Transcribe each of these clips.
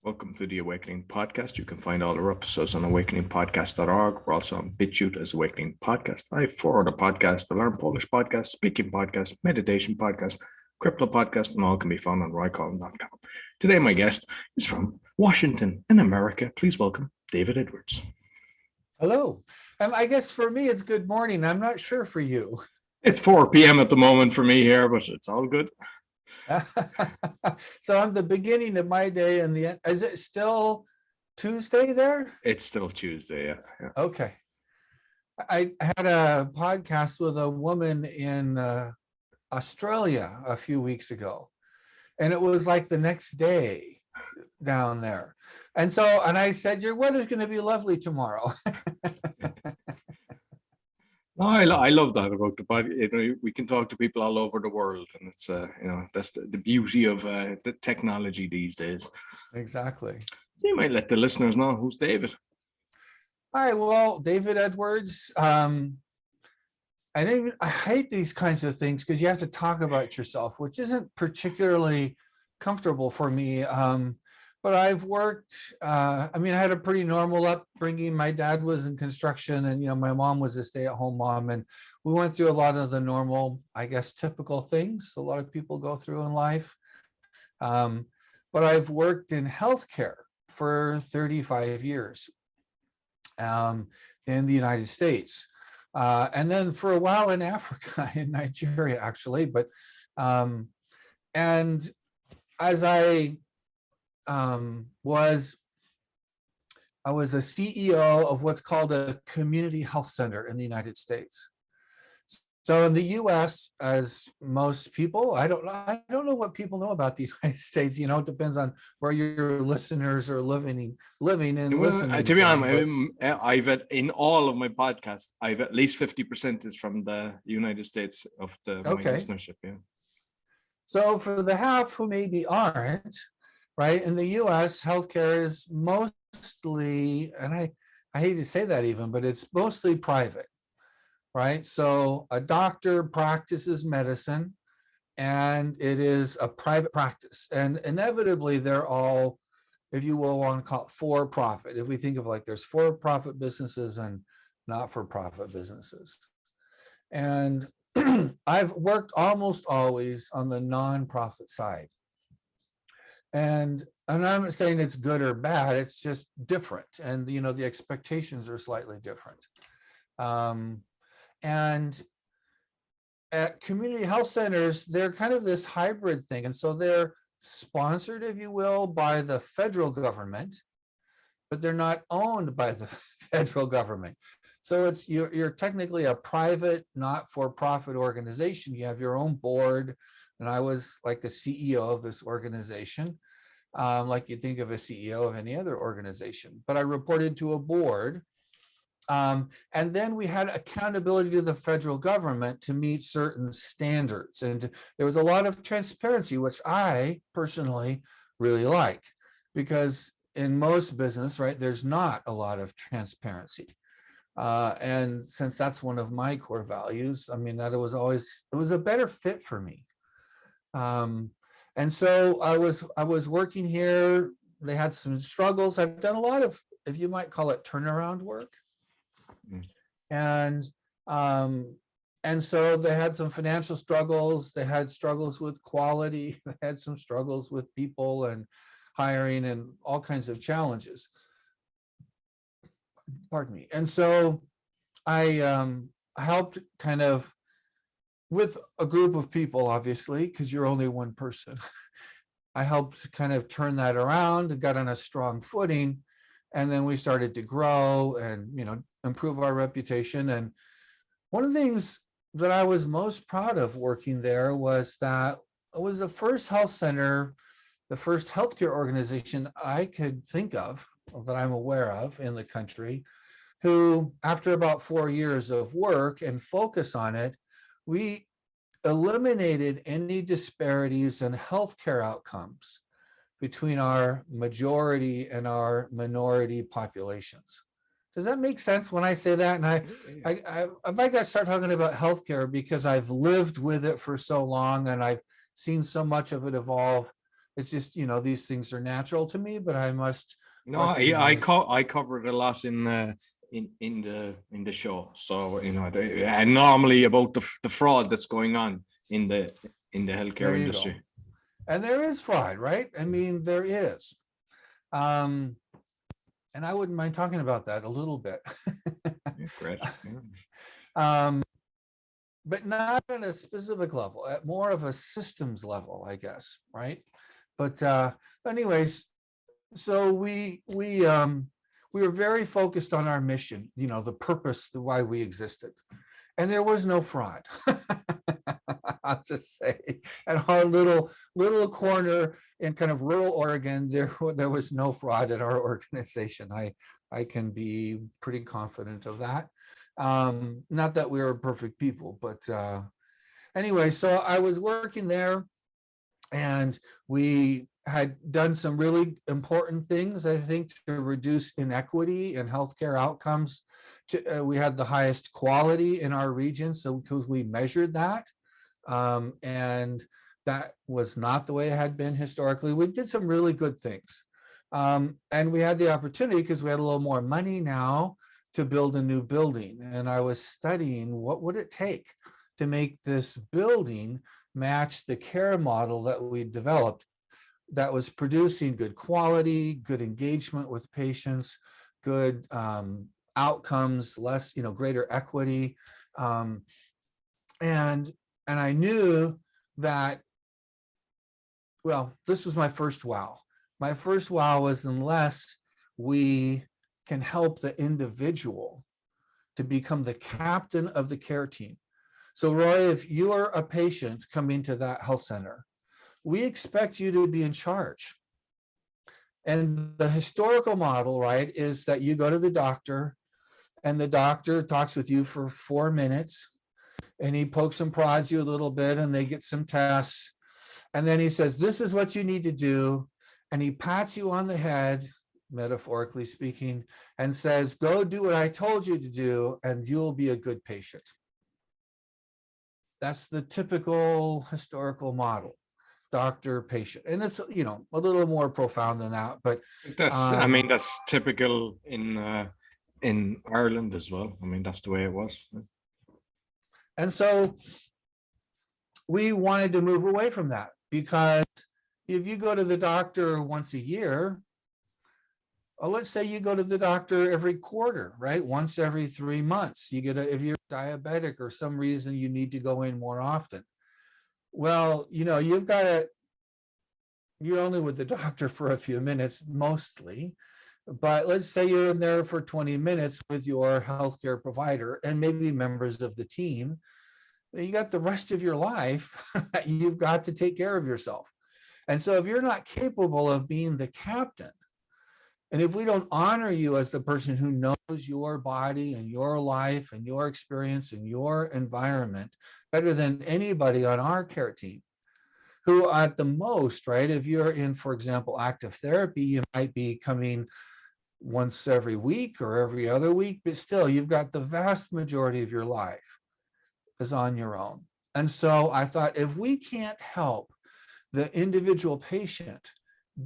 Welcome to the Awakening Podcast. You can find all our episodes on awakeningpodcast.org. We're also on BitChute as Awakening Podcast. I have 4 other podcasts: the Learn Polish Podcast, Speaking Podcast, Meditation Podcast, Crypto Podcast, and all can be found on roycollin.com. Today, my guest is from Washington in America. Please welcome David Edwards. Hello. I guess for me, it's good morning. I'm not sure for you. It's 4 p.m. at the moment for me here, but it's all good. So I'm the beginning of my day and the end. Is it still Tuesday there? It's still Tuesday, yeah. Okay. I had a podcast with a woman in Australia a few weeks ago, and it was like the next day down there. And I said, your weather's going to be lovely tomorrow. No, I love that about the podcast. We can talk to people all over the world, and it's that's the beauty of the technology these days. Exactly. So you might let the listeners know who's David. All right. Well, David Edwards. I hate these kinds of things because you have to talk about yourself, which isn't particularly comfortable for me. But I've worked, I had a pretty normal upbringing. My dad was in construction and, my mom was a stay-at-home mom. And we went through a lot of the normal, I guess, typical things a lot of people go through in life. But I've worked in healthcare for 35 years in the United States. And then for a while in Africa, in Nigeria, actually. But, and as I was a CEO of what's called a community health center in the United States. So in the US, as most people, I don't know what people know about the United States. It depends on where your listeners are living and listening. To be honest, I've in all of my podcasts, I've at least 50% is from the United States of my listenership. Yeah. So for the half who maybe aren't, right, in the US, healthcare is mostly, and I hate to say that even, but it's mostly private, right? So a doctor practices medicine and it is a private practice. And inevitably, they're all, if you will, want to call it for-profit. If we think of like there's for-profit businesses and not-for-profit businesses. And I've worked almost always on the nonprofit side. And I'm not saying it's good or bad, it's just different. And, the expectations are slightly different. And at community health centers, they're kind of this hybrid thing. And so they're sponsored, if you will, by the federal government, but they're not owned by the federal government. So you're technically a private, not-for-profit organization. You have your own board. And I was like the CEO of this organization, like you think of a CEO of any other organization. But I reported to a board. And then we had accountability to the federal government to meet certain standards. And there was a lot of transparency, which I personally really like, because in most business, right, there's not a lot of transparency. And since that's one of my core values, that it was a better fit for me. And so I was working here. They had some struggles. I've done a lot of, if you might call it, turnaround work. And so they had some financial struggles. They had struggles with quality. They had some struggles with people and hiring and all kinds of challenges. Pardon me. And so I helped kind of, with a group of people, obviously, because you're only one person. I helped kind of turn that around and got on a strong footing. And then we started to grow and, improve our reputation. And one of the things that I was most proud of working there was that it was the first health center, the first healthcare organization I could think of, that I'm aware of in the country, who, after about 4 years of work and focus on it, we eliminated any disparities in healthcare outcomes between our majority and our minority populations. Does that make sense when I say that? And I got to start talking about healthcare because I've lived with it for so long and I've seen so much of it evolve. It's just, these things are natural to me, but I must No, recognize. I cover it a lot in the show. So and normally about the fraud that's going on in the healthcare There you industry. go. And there is fraud, right? I mean, there is. And I wouldn't mind talking about that a little bit. Yeah, great. Yeah. But not at a specific level, at more of a systems level, I guess, right? But anyways, so we were very focused on our mission, the purpose, the why we existed, and there was no fraud. I'll just say, at our little corner in kind of rural Oregon, there was no fraud at our organization. I can be pretty confident of that. Not that we were perfect people, but anyway, so I was working there, and we had done some really important things, I think, to reduce inequity in healthcare outcomes. We had the highest quality in our region, so because we measured that, and that was not the way it had been historically. We did some really good things, and we had the opportunity, because we had a little more money now, to build a new building. And I was studying what would it take to make this building match the care model that we developed, that was producing good quality, good engagement with patients, good outcomes, less, greater equity. And I knew that, well, this was my first wow. My first wow was, unless we can help the individual to become the captain of the care team. So Roy, if you are a patient coming to that health center, we expect you to be in charge. And the historical model, right, is that you go to the doctor, and the doctor talks with you for 4 minutes, and he pokes and prods you a little bit, and they get some tests. And then he says, this is what you need to do. And he pats you on the head, metaphorically speaking, and says, go do what I told you to do, and you'll be a good patient. That's the typical historical model, doctor, patient. And it's, a little more profound than that, but that's typical in Ireland as well. I mean, that's the way it was. And so we wanted to move away from that, because if you go to the doctor once a year, or let's say you go to the doctor every quarter, right? Once every 3 months, if you're diabetic or some reason you need to go in more often. Well, you're only with the doctor for a few minutes mostly, but let's say you're in there for 20 minutes with your healthcare provider and maybe members of the team. You got the rest of your life that you've got to take care of yourself. And so if you're not capable of being the captain, and if we don't honor you as the person who knows your body and your life and your experience and your environment better than anybody on our care team, who at the most, right, if you're in, for example, active therapy, you might be coming once every week or every other week, but still you've got the vast majority of your life is on your own. And so I thought, if we can't help the individual patient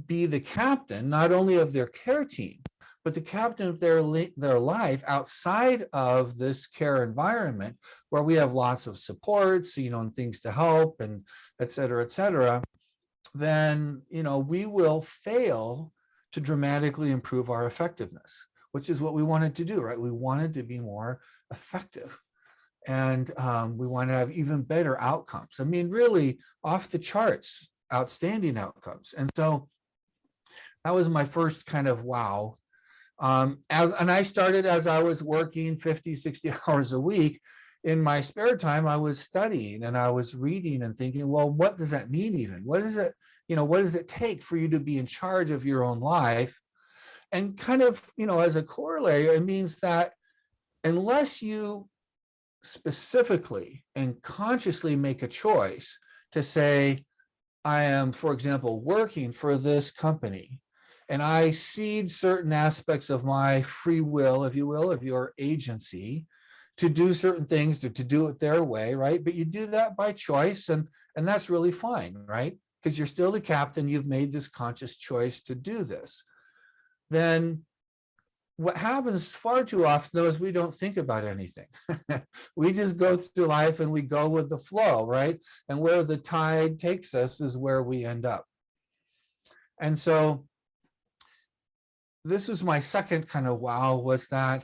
be the captain, not only of their care team, but the captain of their life outside of this care environment, where we have lots of supports, and things to help, and et cetera, then, we will fail to dramatically improve our effectiveness, which is what we wanted to do, right? We wanted to be more effective. And we want to have even better outcomes. I mean, really off the charts, outstanding outcomes. And so that was my first kind of wow. And I started as I was working 50, 60 hours a week. In my spare time, I was studying and I was reading and thinking, well, what does that mean even? What is it, what does it take for you to be in charge of your own life? And kind of, as a corollary, it means that unless you specifically and consciously make a choice to say, I am, for example, working for this company, and I cede certain aspects of my free will, if you will, of your agency, to do certain things, to do it their way, right? But you do that by choice, and that's really fine, right? because you're still the captain, you've made this conscious choice to do this, then what happens far too often, though, is we don't think about anything. We just go through life and we go with the flow, right? And where the tide takes us is where we end up. And so this was my second kind of wow, was that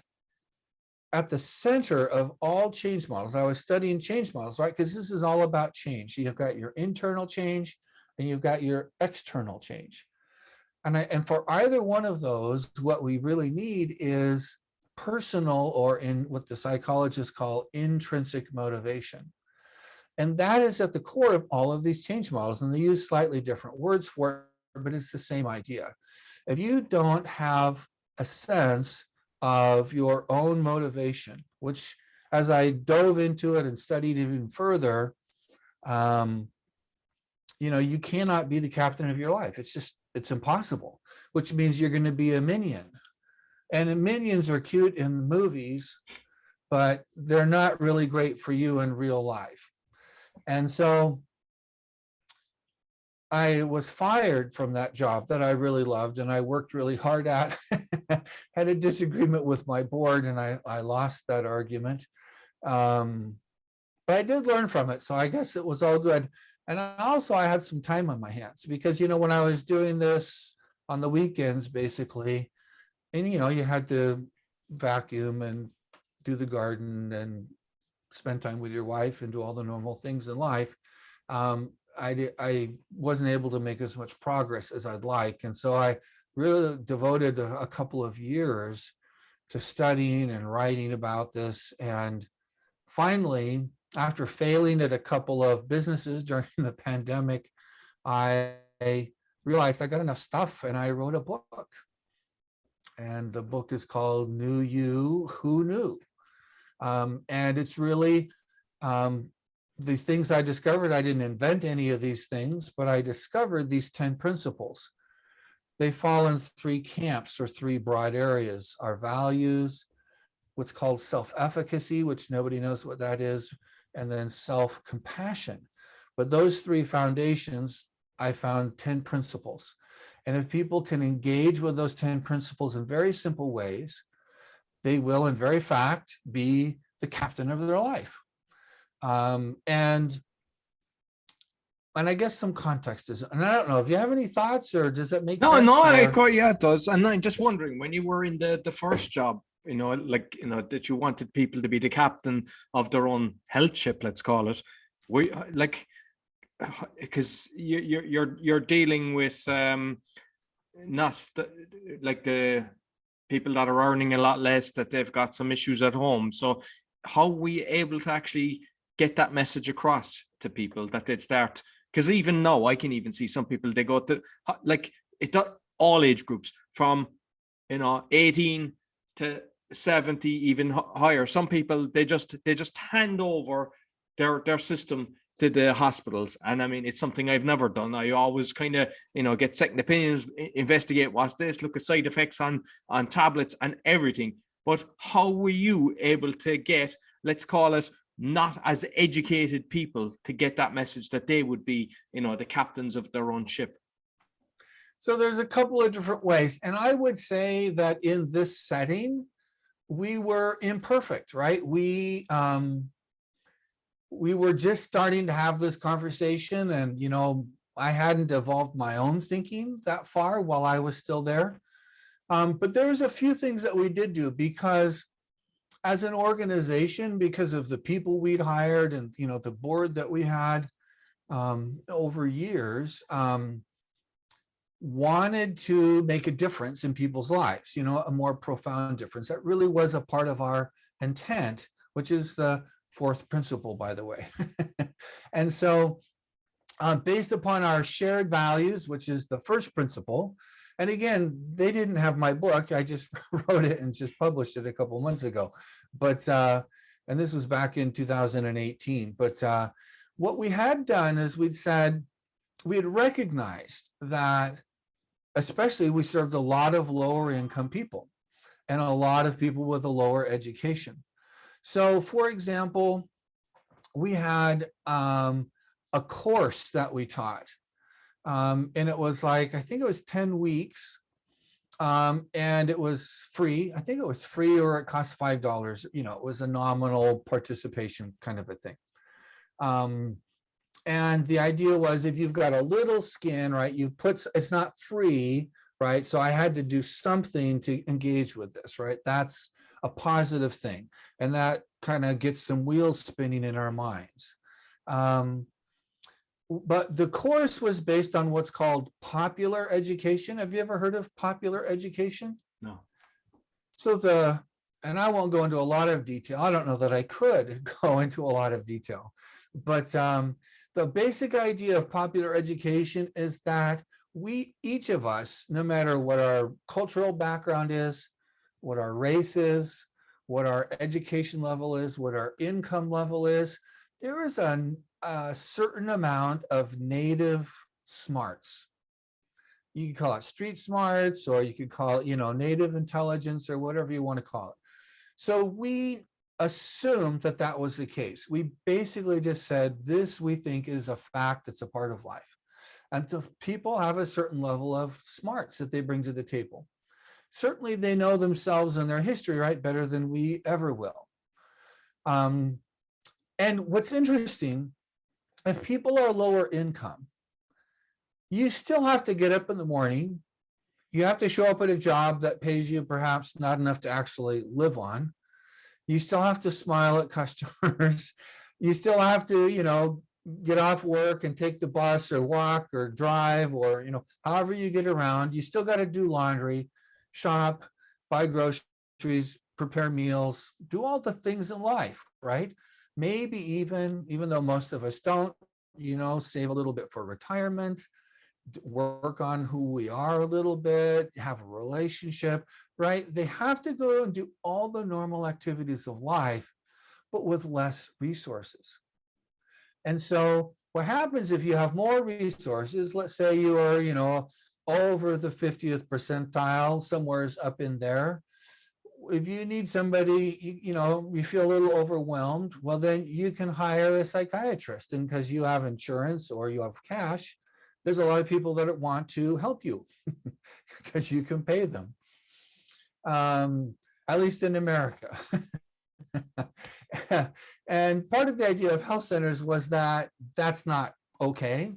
at the center of all change models, I was studying change models, right? Because this is all about change. You've got your internal change and you've got your external change. And for either one of those, what we really need is personal, or in what the psychologists call intrinsic motivation. And that is at the core of all of these change models. And they use slightly different words for it, but it's the same idea. If you don't have a sense of your own motivation, which as I dove into it and studied even further, you cannot be the captain of your life. It's impossible, which means you're going to be a minion. And the minions are cute in movies, but they're not really great for you in real life. And so I was fired from that job that I really loved and I worked really hard at. Had a disagreement with my board and I lost that argument. But I did learn from it. So I guess it was all good. And also I had some time on my hands because, when I was doing this on the weekends, basically, and, you had to vacuum and do the garden and spend time with your wife and do all the normal things in life. I wasn't able to make as much progress as I'd like. And so I really devoted a couple of years to studying and writing about this. And finally, after failing at a couple of businesses during the pandemic, I realized I got enough stuff and I wrote a book. And the book is called Knew You, Who Knew? And it's really the things I discovered. I didn't invent any of these things, but I discovered these 10 principles. They fall in 3 camps or 3 broad areas: our values, what's called self-efficacy, which nobody knows what that is, and then self-compassion. But those 3 foundations, I found 10 principles. And if people can engage with those 10 principles in very simple ways, they will, in very fact, be the captain of their life. And I guess some context is, and I don't know if you have any thoughts, or does that make sense? Yeah, it does. And I'm just wondering, when you were in the first job, that you wanted people to be the captain of their own health ship, let's call it, because you're dealing with not the people that are earning a lot less, that they've got some issues at home. So how are we able to actually get that message across to people that they'd start? Because even now, I can even see some people, they go to all age groups from 18 to 70, even higher. Some people, they just hand over their system to the hospitals. And I mean, it's something I've never done. I always kind of, get second opinions, investigate what's this, look at side effects on tablets and everything. But how were you able to get, let's call it, not as educated people to get that message that they would be, the captains of their own ship? So there's a couple of different ways. And I would say that in this setting, we were imperfect, right? We were just starting to have this conversation, and, I hadn't evolved my own thinking that far while I was still there. But there was a few things that we did do, because as an organization, because of the people we'd hired and, the board that we had over years, wanted to make a difference in people's lives, a more profound difference. That really was a part of our intent, which is the 4th principle, by the way. And so based upon our shared values, which is the 1st principle, and again, they didn't have my book. I just wrote it and just published it a couple of months ago. But, and this was back in 2018. But what we had done is we had recognized that, especially, we served a lot of lower income people and a lot of people with a lower education. So, for example, we had a course that we taught And it was like, I think it was 10 weeks. And it was free. I think it was free, or it cost $5. It was a nominal participation kind of a thing. And the idea was, if you've got a little skin, right, it's not free, right? So I had to do something to engage with this, right? That's a positive thing. And that kind of gets some wheels spinning in our minds. But the course was based on what's called popular education. Have you ever heard of popular education? No. So and I won't go into a lot of detail. I don't know that I could go into a lot of detail, but the basic idea of popular education is that each of us, no matter what our cultural background is, what our race is, what our education level is, what our income level is, there is a certain amount of native smarts. You can call it street smarts, or you could call it, native intelligence, or whatever you want to call it. So we assumed that was the case. We basically just said, this we think is a fact, it's a part of life. And so people have a certain level of smarts that they bring to the table. Certainly they know themselves and their history, right, better than we ever will. And what's interesting, if people are lower income, you still have to get up in the morning. You have to show up at a job that pays you perhaps not enough to actually live on. You still have to smile at customers. You still have to, get off work and take the bus or walk or drive, or, however you get around. You still got to do laundry, shop, buy groceries, prepare meals, do all the things in life, right? Maybe even though most of us don't, save a little bit for retirement, work on who we are a little bit, have a relationship, right? They have to go and do all the normal activities of life, but with less resources. And so what happens if you have more resources, let's say you are, over the 50th percentile, somewhere's up in there. If you need somebody, you feel a little overwhelmed, well, then you can hire a psychiatrist. And because you have insurance or you have cash, there's a lot of people that want to help you because you can pay them, at least in America. And part of the idea of health centers was that that's not okay,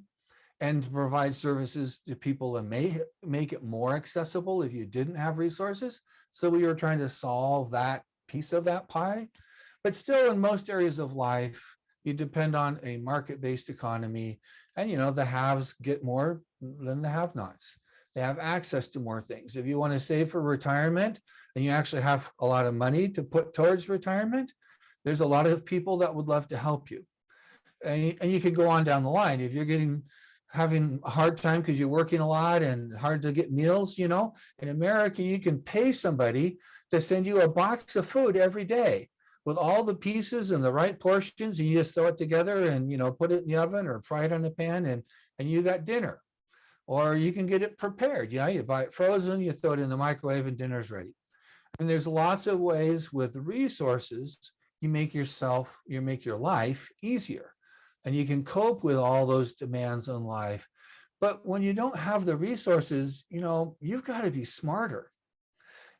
and to provide services to people and make it more accessible if you didn't have resources. So we were trying to solve that piece of that pie. But still, in most areas of life, you depend on a market-based economy, and the haves get more than the have-nots. They have access to more things. If you want to save for retirement and you actually have a lot of money to put towards retirement, there's a lot of people that would love to help you. And you could go on down the line. If you're having a hard time because you're working a lot and hard to get meals, in America, you can pay somebody to send you a box of food every day with all the pieces and the right portions, and you just throw it together and, put it in the oven or fry it on a pan, and you got dinner. Or you can get it prepared. You buy it frozen, you throw it in the microwave, and dinner's ready. And there's lots of ways with resources you make your life easier, and you can cope with all those demands in life. But when you don't have the resources, you've got to be smarter.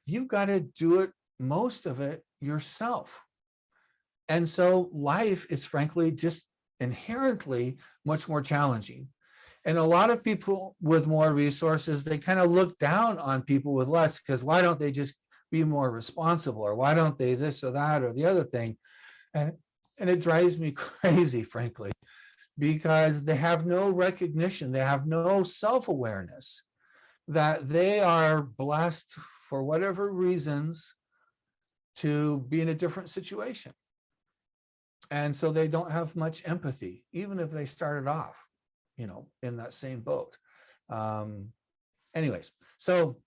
You've got to do it, most of it, yourself. And so life is frankly just inherently much more challenging. And a lot of people with more resources, they kind of look down on people with less, because why don't they just be more responsible, or why don't they this or that or the other thing? And it drives me crazy, frankly, because they have no recognition, they have no self-awareness that they are blessed for whatever reasons to be in a different situation. And so they don't have much empathy, even if they started off, in that same boat. Anyways, so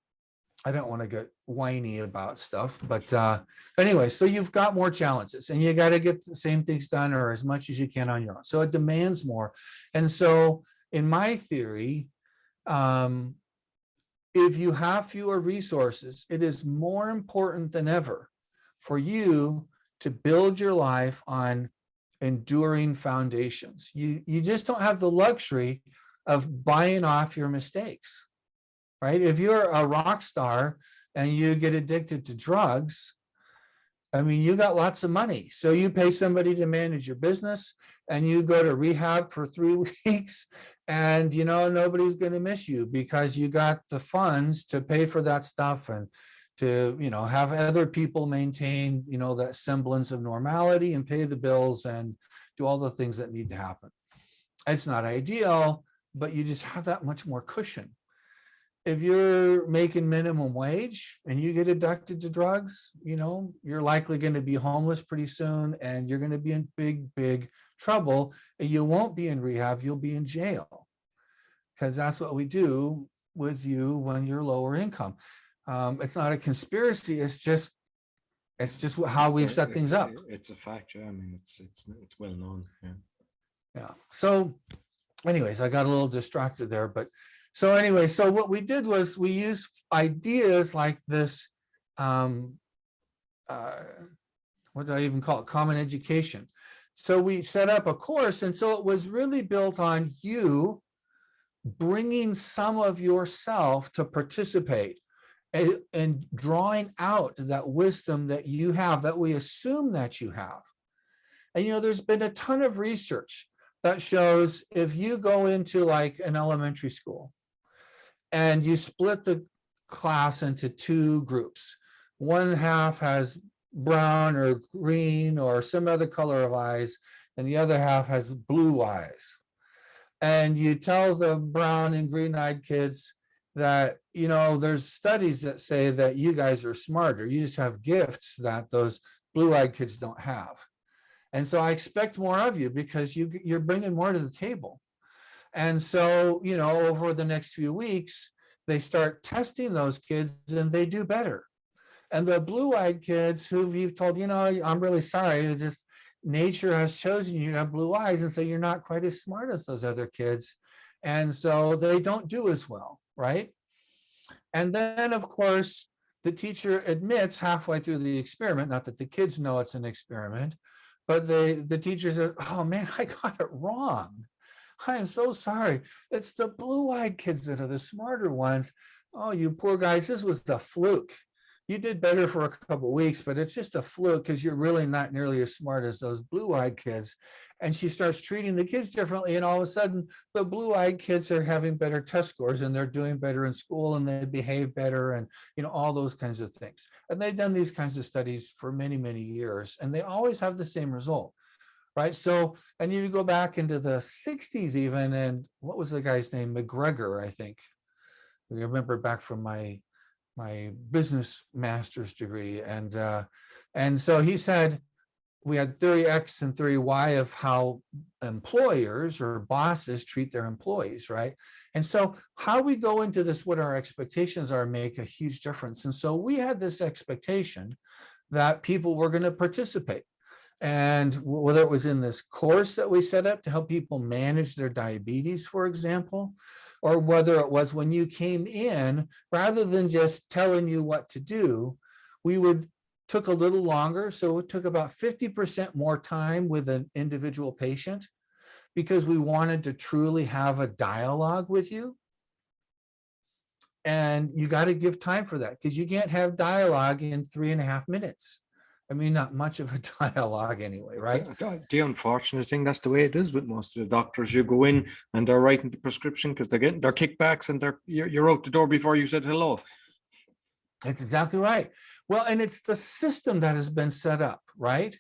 I don't want to get whiny about stuff, but anyway, so you've got more challenges, and you got to get the same things done, or as much as you can, on your own. So it demands more. And so in my theory, if you have fewer resources, it is more important than ever for you to build your life on enduring foundations. You just don't have the luxury of buying off your mistakes, right? If you're a rock star and you get addicted to drugs, I mean, you got lots of money. So you pay somebody to manage your business and you go to rehab for 3 weeks and, you know, nobody's going to miss you because you got the funds to pay for that stuff and to, you know, have other people maintain, you know, that semblance of normality and pay the bills and do all the things that need to happen. It's not ideal, but you just have that much more cushion. If you're making minimum wage and you get addicted to drugs, you know, you're likely going to be homeless pretty soon and you're going to be in big, big trouble. And you won't be in rehab, you'll be in jail. Because that's what we do with you when you're lower income. It's not a conspiracy, it's just how we've set things up. It's a fact, yeah. I mean, it's well known. Yeah. Yeah. So anyways, I got a little distracted there, but so anyway, so what we did was we used ideas like this, what do I even call it? Common education. So we set up a course, and so it was really built on you bringing some of yourself to participate and drawing out that wisdom that you have, that we assume that you have. And, you know, there's been a ton of research that shows if you go into like an elementary school and you split the class into 2 groups, one half has brown or green or some other color of eyes, and the other half has blue eyes. And you tell the brown and green-eyed kids that, you know, there's studies that say that you guys are smarter. You just have gifts that those blue-eyed kids don't have. And so I expect more of you because you're bringing more to the table. And so, you know, over the next few weeks, they start testing those kids and they do better. And the blue-eyed kids who you've told, you know, I'm really sorry, it's just nature has chosen you to have blue eyes, and so you're not quite as smart as those other kids. And so they don't do as well, right? And then, of course, the teacher admits halfway through the experiment, not that the kids know it's an experiment, but the teacher says, oh man, I got it wrong. I am so sorry. It's the blue-eyed kids that are the smarter ones. Oh, you poor guys, this was a fluke. You did better for a couple of weeks, but it's just a fluke because you're really not nearly as smart as those blue-eyed kids. And she starts treating the kids differently. And all of a sudden, the blue-eyed kids are having better test scores and they're doing better in school and they behave better and, you know, all those kinds of things. And they've done these kinds of studies for many, many years, and they always have the same result. Right. So, and you go back into the 60s even, and what was the guy's name? McGregor, I think. I remember back from my business master's degree. And so he said, we had theory X and theory Y of how employers or bosses treat their employees, right? And so how we go into this, what our expectations are, make a huge difference. And so we had this expectation that people were going to participate. And whether it was in this course that we set up to help people manage their diabetes, for example, or whether it was when you came in, rather than just telling you what to do, took a little longer. So it took about 50% more time with an individual patient because we wanted to truly have a dialogue with you. And you got to give time for that because you can't have dialogue in 3.5 minutes. I mean, not much of a dialogue anyway, right? The unfortunate thing, that's the way it is with most of the doctors. You go in and they're writing the prescription because they're getting their kickbacks and you're out the door before you said hello. That's exactly right. Well, and it's the system that has been set up, right?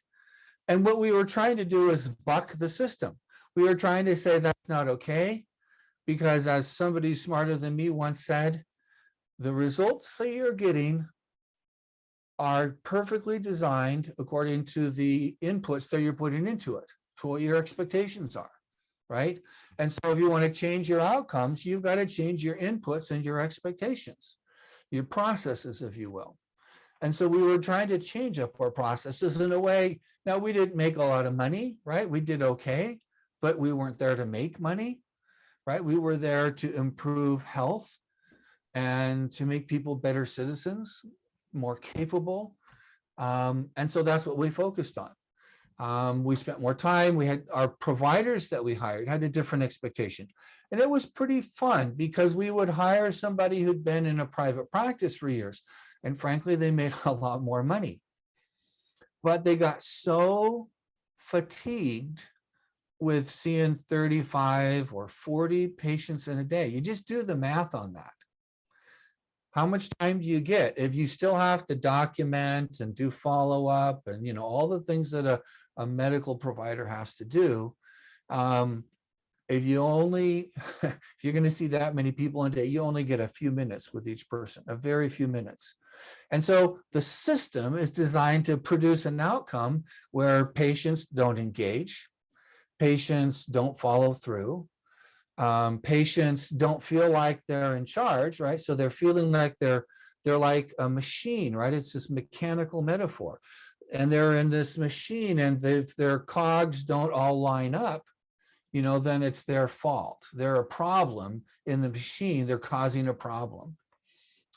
And what we were trying to do is buck the system. We were trying to say that's not okay because, as somebody smarter than me once said, the results that you're getting are perfectly designed according to the inputs that you're putting into it, to what your expectations are, right? And so if you want to change your outcomes, you've got to change your inputs and your expectations, your processes, if you will. And so we were trying to change up our processes in a way. Now, we didn't make a lot of money, right? We did okay, but we weren't there to make money, right? We were there to improve health and to make people better citizens, more capable. And so that's what we focused on. We spent more time. We had our providers that we hired had a different expectation. And it was pretty fun because we would hire somebody who'd been in a private practice for years. And frankly, they made a lot more money. But they got so fatigued with seeing 35 or 40 patients in a day. You just do the math on that. How much time do you get if you still have to document and do follow-up and, you know, all the things that a medical provider has to do? If you only, if you're going to see that many people in a day, you only get a few minutes with each person, a very few minutes. And so the system is designed to produce an outcome where patients don't engage, patients don't follow through, patients don't feel like they're in charge, right? So they're feeling like they're like a machine, right? It's this mechanical metaphor. And they're in this machine, and if their cogs don't all line up, you know, then it's their fault. They're a problem in the machine. They're causing a problem.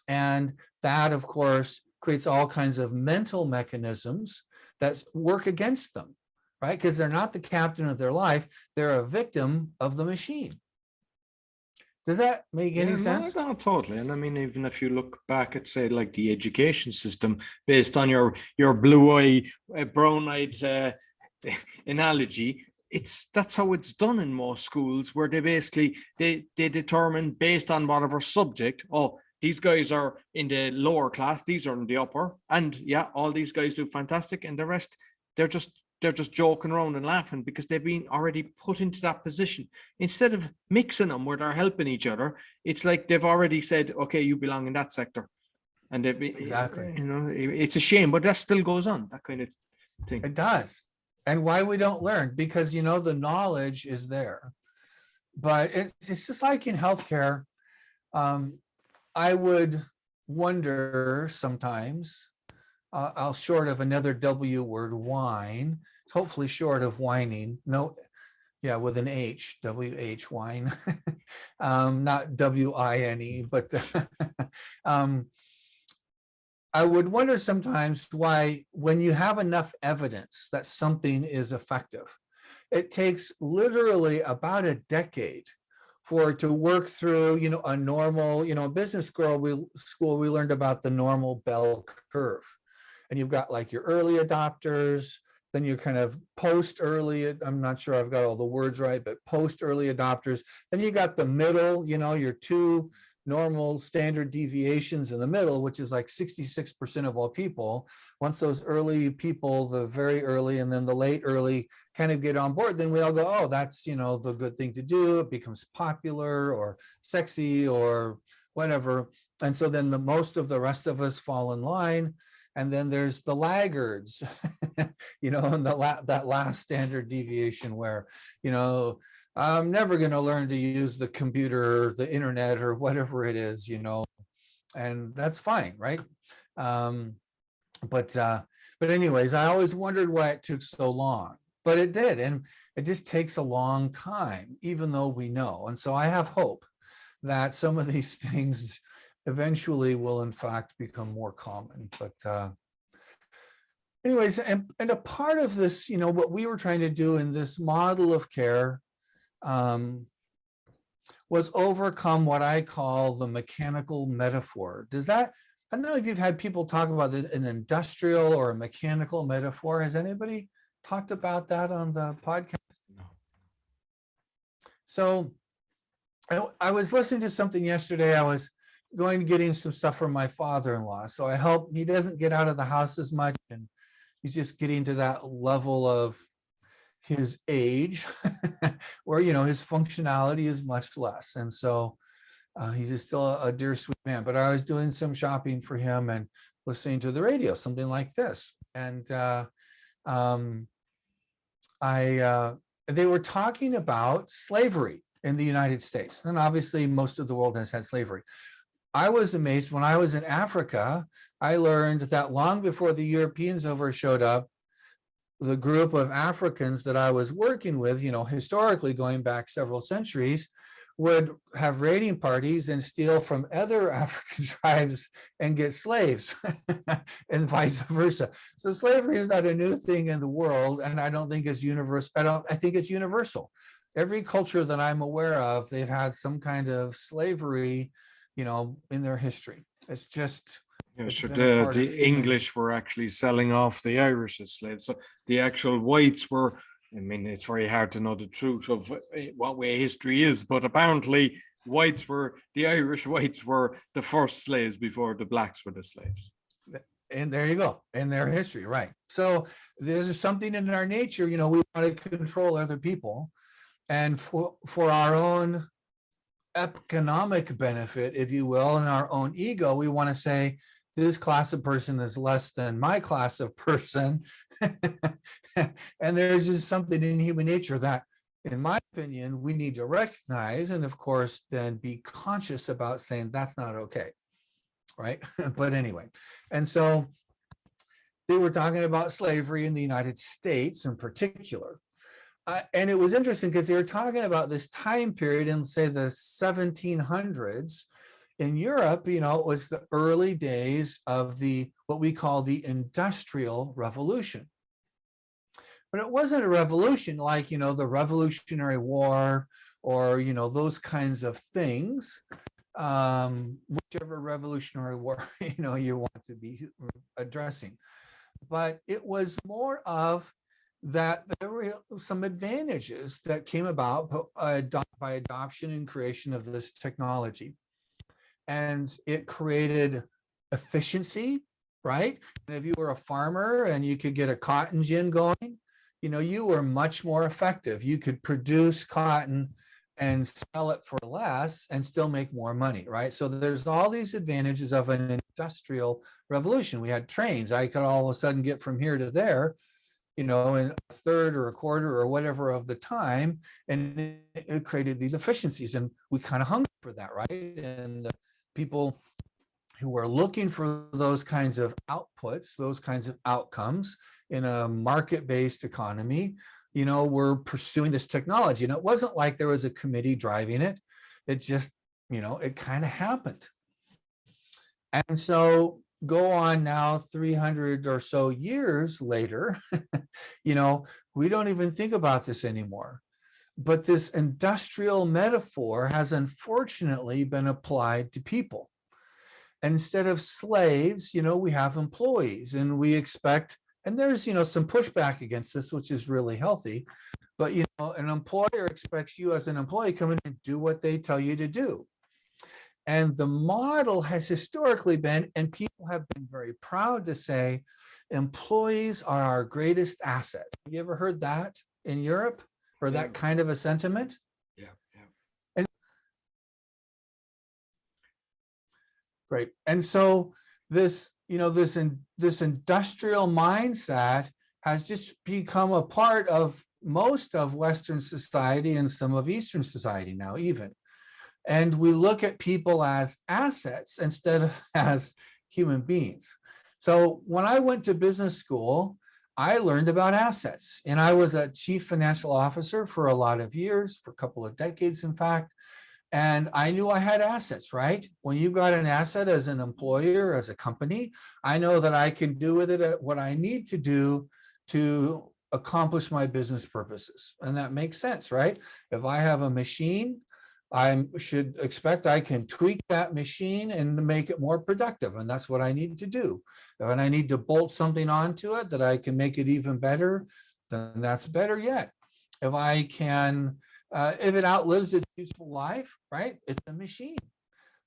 And that, of course, creates all kinds of mental mechanisms that work against them, right? Because they're not the captain of their life. They're a victim of the machine. Does that make any sense? No, totally. And I mean, even if you look back at, say, like the education system, based on your blue-eye, brown-eyed analogy, that's how it's done in most schools, where they basically they determine based on whatever subject. Oh, these guys are in the lower class, these are in the upper, and yeah, all these guys do fantastic, and the rest they're just joking around and laughing because they've been already put into that position. Instead of mixing them where they're helping each other, it's like they've already said, okay, you belong in that sector, and they've been, exactly. You know, it's a shame, but that still goes on, that kind of thing. It does. And why we don't learn, because, you know, the knowledge is there, but it's just like in healthcare. I would wonder sometimes, I'll short of another W word, whine, hopefully short of whining. No, yeah, with an H, W-H, whine, not W-I-N-E, but I would wonder sometimes why, when you have enough evidence that something is effective, it takes literally about a decade for it to work through, you know, a normal, you know, business school, we learned about the normal bell curve. And you've got like your early adopters, then you're kind of post-early, I'm not sure I've got all the words right, but post-early adopters. Then you got the middle, you know, your two normal standard deviations in the middle, which is like 66% of all people. Once those early people, the very early and then the late early kind of get on board, then we all go, oh, that's, you know, the good thing to do. It becomes popular or sexy or whatever. And so then the most of the rest of us fall in line. And then there's the laggards, you know, and that last standard deviation where, you know, I'm never going to learn to use the computer, or the internet, or whatever it is, you know, and that's fine, right? But anyways, I always wondered why it took so long, but it did, and it just takes a long time, even though we know. And so I have hope that some of these things eventually will, in fact, become more common. But anyways, and a part of this, you know, what we were trying to do in this model of care was overcome what I call the mechanical metaphor. Does that, I don't know if you've had people talk about this, an industrial or a mechanical metaphor. Has anybody talked about that on the podcast? No. So I was listening to something yesterday. I was getting some stuff from my father-in-law. So I help, he doesn't get out of the house as much, and he's just getting to that level of his age where, you know, his functionality is much less. And so he's just still a dear sweet man. But I was doing some shopping for him and listening to the radio, something like this. And they were talking about slavery in the United States. And obviously most of the world has had slavery. I was amazed when I was in Africa. I learned that long before the Europeans showed up, the group of Africans that I was working with, you know, historically going back several centuries, would have raiding parties and steal from other African tribes and get slaves and vice versa. So slavery is not a new thing in the world, and I don't think it's universal. I think it's universal. Every culture that I'm aware of, they've had some kind of slavery, in their history. It's just Yeah, it's sure. been a part of The human. English were actually selling off the Irish as slaves. So the actual whites were, I mean, it's very hard to know the truth of what way history is, but apparently the Irish whites were the first slaves before the blacks were the slaves. And there you go, in their history, right? So there's something in our nature, we want to control other people, and for our own economic benefit, if you will, and our own ego, we want to say this class of person is less than my class of person. And there's just something in human nature that, in my opinion, we need to recognize, and of course then be conscious about saying that's not okay, right? But anyway, and so they were talking about slavery in the United States in particular. And it was interesting because they were talking about this time period in, say, the 1700s. In Europe, it was the early days of what we call the Industrial Revolution. But it wasn't a revolution like, the Revolutionary War or, those kinds of things, whichever Revolutionary War, you want to be addressing. But it was more of that there were some advantages that came about by adoption and creation of this technology. And it created efficiency, right? And if you were a farmer and you could get a cotton gin going, you were much more effective. You could produce cotton and sell it for less and still make more money, right? So there's all these advantages of an industrial revolution. We had trains. I could all of a sudden get from here to there, in a third or a quarter or whatever of the time, and it created these efficiencies, and we kind of hung for that, right? And the people who were looking for those kinds of outputs, those kinds of outcomes in a market-based economy, were pursuing this technology. And it wasn't like there was a committee driving it. It just, it kind of happened. And so go on now 300 or so years later, we don't even think about this anymore. But this industrial metaphor has unfortunately been applied to people. Instead of slaves, we have employees, and we expect, and there's, some pushback against this, which is really healthy. But, an employer expects you as an employee come in and do what they tell you to do. And the model has historically been, and people have been very proud to say, employees are our greatest asset. Have you ever heard that in Europe, or that kind of a sentiment? Yeah. And great. And so this, this industrial mindset has just become a part of most of Western society and some of Eastern society now, even. And we look at people as assets instead of as human beings. So when I went to business school, I learned about assets, and I was a chief financial officer for a lot of years, for a couple of decades, in fact. And I knew I had assets, right? When you got an asset as an employer, as a company, I know that I can do with it what I need to do to accomplish my business purposes. And that makes sense, right? If I have a machine, I should expect I can tweak that machine and make it more productive. And that's what I need to do. And I need to bolt something onto it that I can make it even better, then that's better yet. If I can, if it outlives its useful life, right? It's a machine.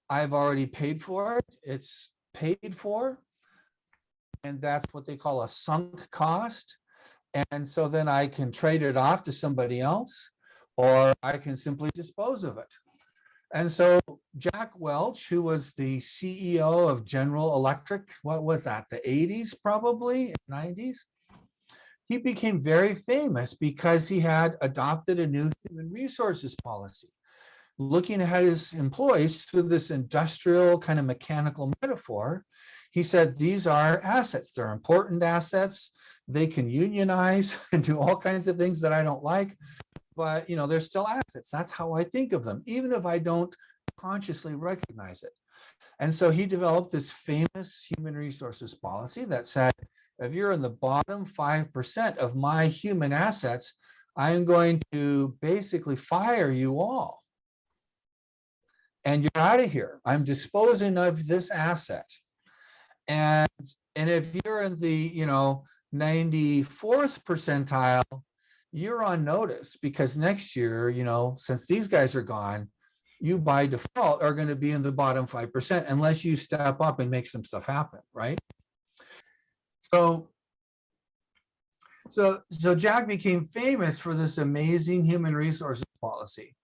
I've already paid for it. It's paid for. And that's what they call a sunk cost. And so then I can trade it off to somebody else, or I can simply dispose of it. And so Jack Welch, who was the CEO of General Electric, what was that, the 80s probably, 90s? He became very famous because he had adopted a new human resources policy, looking at his employees through this industrial kind of mechanical metaphor. He said, these are assets. They're important assets. They can unionize and do all kinds of things that I don't like. but they're still assets. That's how I think of them, even if I don't consciously recognize it. And so he developed this famous human resources policy that said, if you're in the bottom 5% of my human assets, I'm going to basically fire you all. And you're out of here. I'm disposing of this asset. And if you're in the 94th percentile, you're on notice, because next year, since these guys are gone, you by default are going to be in the bottom 5% unless you step up and make some stuff happen, right? So Jack became famous for this amazing human resources policy.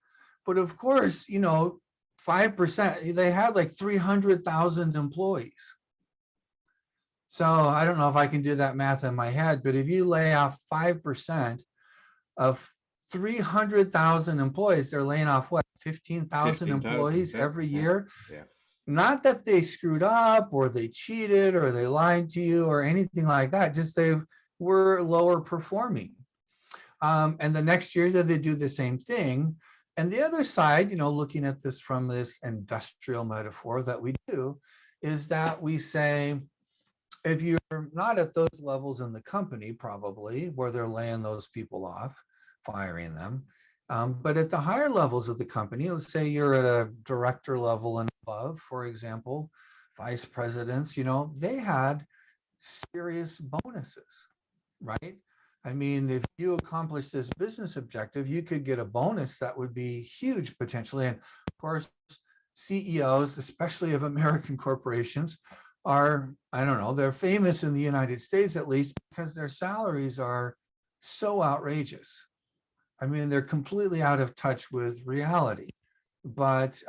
But of course, 5%, they had like 300,000 employees. So I don't know if I can do that math in my head, but if you lay off 5% of 300,000 employees, they're laying off what, 15,000 employees every year? Yeah. Not that they screwed up or they cheated or they lied to you or anything like that, just they were lower performing. And the next year they do the same thing. And the other side, looking at this from this industrial metaphor that we do, is that we say, if you're not at those levels in the company, probably where they're laying those people off, firing them, but at the higher levels of the company, let's say you're at a director level and above, for example, vice presidents, they had serious bonuses, right? I mean, if you accomplish this business objective, you could get a bonus that would be huge potentially. And of course, CEOs, especially of American corporations, are, I don't know, they're famous in the United States at least because their salaries are so outrageous. I mean, they're completely out of touch with reality. But,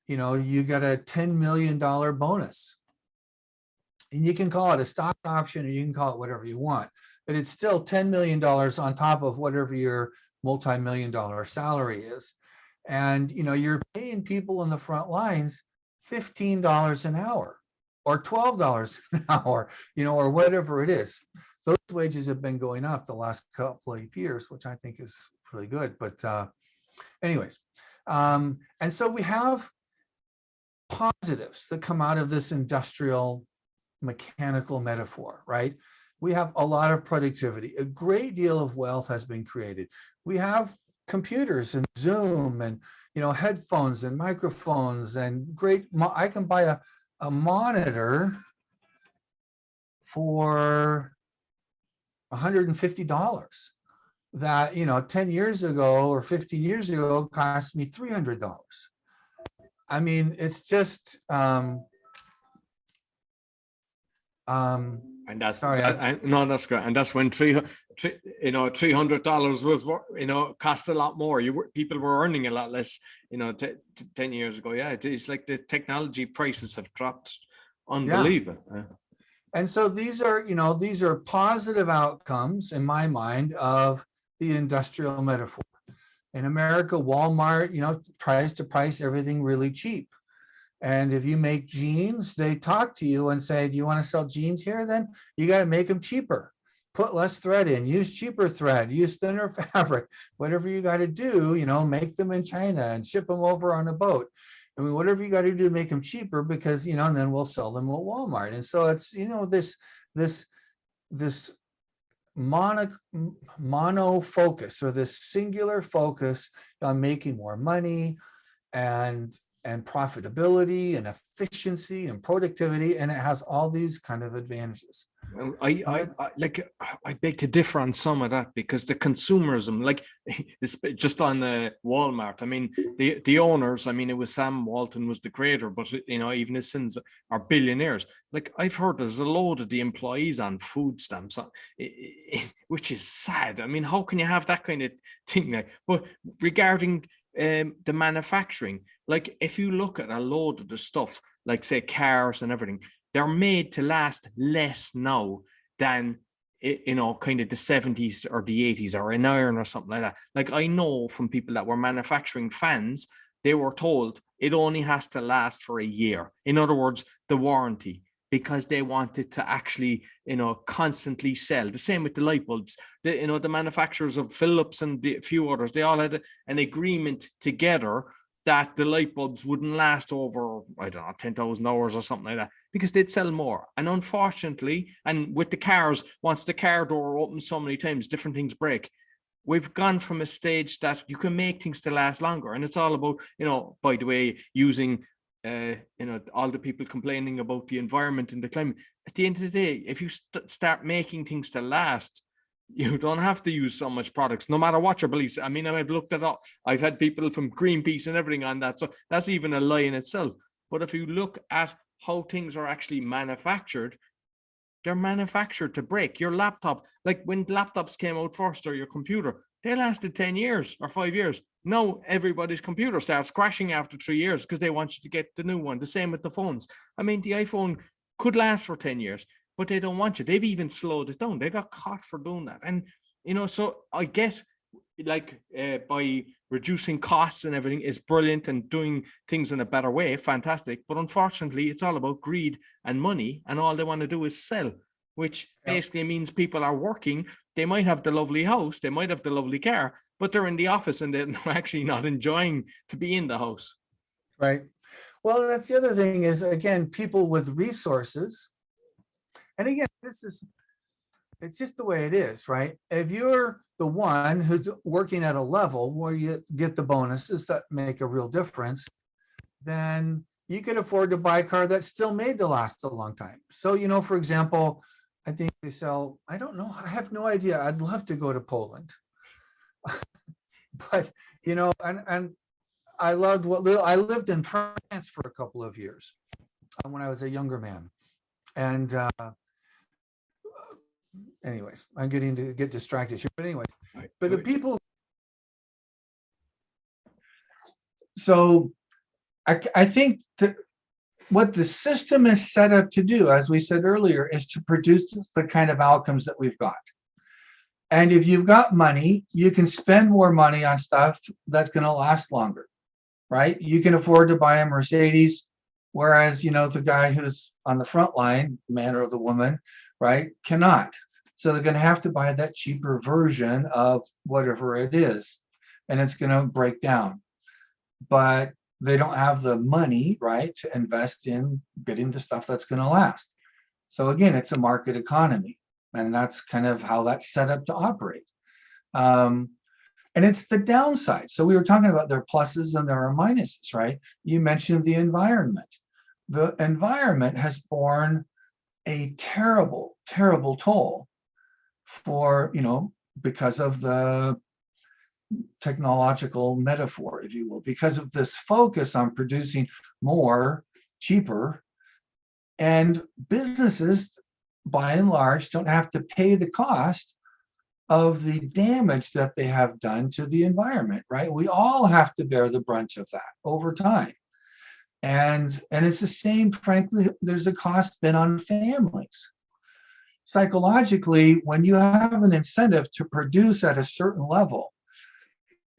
you get a $10 million bonus. And you can call it a stock option, or you can call it whatever you want, but it's still $10 million on top of whatever your multi-million-dollar salary is. And, you're paying people in the front lines $15 an hour or $12 an hour, or whatever it is. Those wages have been going up the last couple of years, which I think is really good. But anyways, and so we have positives that come out of this industrial mechanical metaphor, right? We have a lot of productivity. A great deal of wealth has been created. We have computers and Zoom and, headphones and microphones and I can buy a monitor for $150 that, 10 years ago or 15 years ago cost me $300. I mean, it's just, and that's sorry, no, that's great. And that's when $300 was, cost a lot more. People were earning a lot less, 10 years ago. Yeah, it's like the technology prices have dropped unbelievable. Yeah. And so these are positive outcomes in my mind of the industrial metaphor. In America, Walmart, tries to price everything really cheap. And if you make jeans, they talk to you and say, do you want to sell jeans here? Then you got to make them cheaper. Put less thread in, use cheaper thread, use thinner fabric, whatever you got to do, make them in China and ship them over on a boat. I mean, whatever you got to do to make them cheaper, because, and then we'll sell them at Walmart. And so it's, this mono focus, or this singular focus on making more money and profitability and efficiency and productivity, and it has all these kind of advantages. I beg to differ on some of that, because the consumerism, like just on Walmart, I mean, the owners, I mean, it was Sam Walton was the creator, but even his sons are billionaires. Like, I've heard there's a load of the employees on food stamps, which is sad. I mean, how can you have that kind of thing? Like, but regarding the manufacturing, like if you look at a load of the stuff, like say cars and everything, they're made to last less now than, kind of the 70s or the 80s, or in iron or something like that. Like, I know from people that were manufacturing fans, they were told it only has to last for a year. In other words, the warranty. because they wanted to actually, constantly sell. The same with the light bulbs. The manufacturers of Philips and a few others, they all had an agreement together that the light bulbs wouldn't last over, I don't know, 10,000 hours or something like that, because they'd sell more. And unfortunately, and with the cars, once the car door opens so many times, different things break. We've gone from a stage that you can make things to last longer. And it's all about, by the way, using all the people complaining about the environment and the climate. At the end of the day, if you start making things to last, you don't have to use so much products, no matter what your beliefs. I mean, I've looked at all, I've had people from Greenpeace and everything on that. So that's even a lie in itself. But if you look at how things are actually manufactured, they're manufactured to break. Your laptop, like when laptops came out first, or your computer, they lasted 10 years or 5 years. Now everybody's computer starts crashing after 3 years because they want you to get the new one. The same with the phones. I mean, the iPhone could last for 10 years, but they don't want you. They've even slowed it down. They got caught for doing that. And, so I get, like, by reducing costs and everything is brilliant, and doing things in a better way, fantastic. But unfortunately, it's all about greed and money, and all they want to do is sell, which basically means people are working. They might have the lovely house, they might have the lovely car, but they're in the office and they're actually not enjoying to be in the house. Right. Well, that's the other thing is, again, people with resources. And again, it's just the way it is, right? If you're the one who's working at a level where you get the bonuses that make a real difference, then you can afford to buy a car that's still made to last a long time. So, for example, I think they sell, I don't know, I have no idea. I'd love to go to Poland. But, and I loved I lived in France for a couple of years when I was a younger man. And anyways, I'm getting to get distracted here. But anyways, but the people. So I think that what the system is set up to do, as we said earlier, is to produce the kind of outcomes that we've got. And if you've got money, you can spend more money on stuff that's going to last longer, right? You can afford to buy a Mercedes, whereas, the guy who's on the front line, the man or the woman, right, cannot. So they're going to have to buy that cheaper version of whatever it is, and it's going to break down. But they don't have the money, right, to invest in getting the stuff that's going to last. So again, it's a market economy, and that's kind of how that's set up to operate. And it's the downside. So we were talking about there are pluses and there are minuses, right? You mentioned the environment. The environment has borne a terrible, terrible toll for, because of the technological metaphor, if you will, because of this focus on producing more, cheaper, and businesses, by and large, don't have to pay the cost of the damage that they have done to the environment, right? We all have to bear the brunt of that over time. And it's the same, frankly, there's a cost been on families. Psychologically, when you have an incentive to produce at a certain level,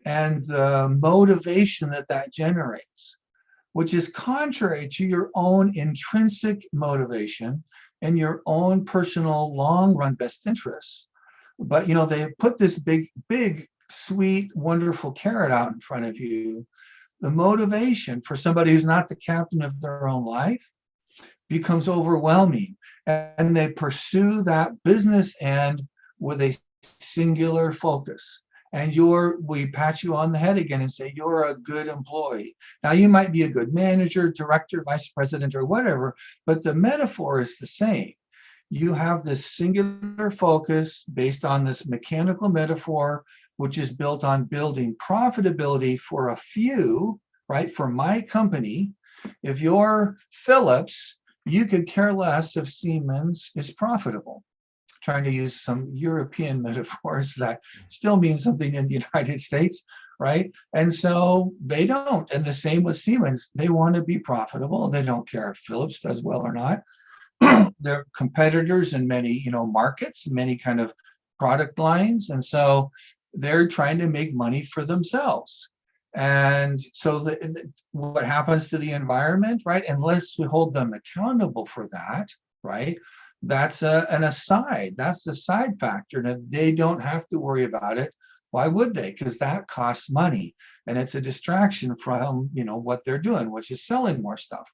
and the motivation that generates, which is contrary to your own intrinsic motivation and your own personal long-run best interests. But, they put this big, sweet, wonderful carrot out in front of you. The motivation for somebody who's not the captain of their own life becomes overwhelming, and they pursue that business end with a singular focus. And we pat you on the head again and say, you're a good employee. Now, you might be a good manager, director, vice president, or whatever, but the metaphor is the same. You have this singular focus based on this mechanical metaphor, which is built on building profitability for a few, right? For my company. If you're Philips, you could care less if Siemens is profitable. Trying to use some European metaphors that still mean something in the United States, right? And so they don't. And the same with Siemens. They want to be profitable. They don't care if Philips does well or not. They're competitors in many, markets, many kind of product lines. And so they're trying to make money for themselves. And so what happens to the environment, right? Unless we hold them accountable for that, right? That's an aside. That's the side factor. And if they don't have to worry about it, why would they? Because that costs money, and it's a distraction from what they're doing, which is selling more stuff.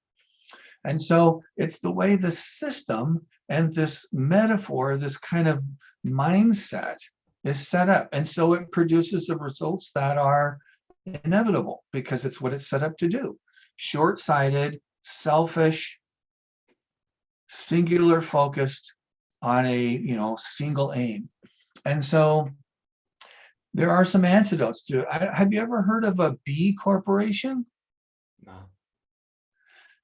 And so it's the way the system and this metaphor, this kind of mindset is set up. And so it produces the results that are inevitable because it's what it's set up to do. Short-sighted, selfish, singular focused on a single aim. And so there are some antidotes to it. Have you ever heard of a B corporation? No.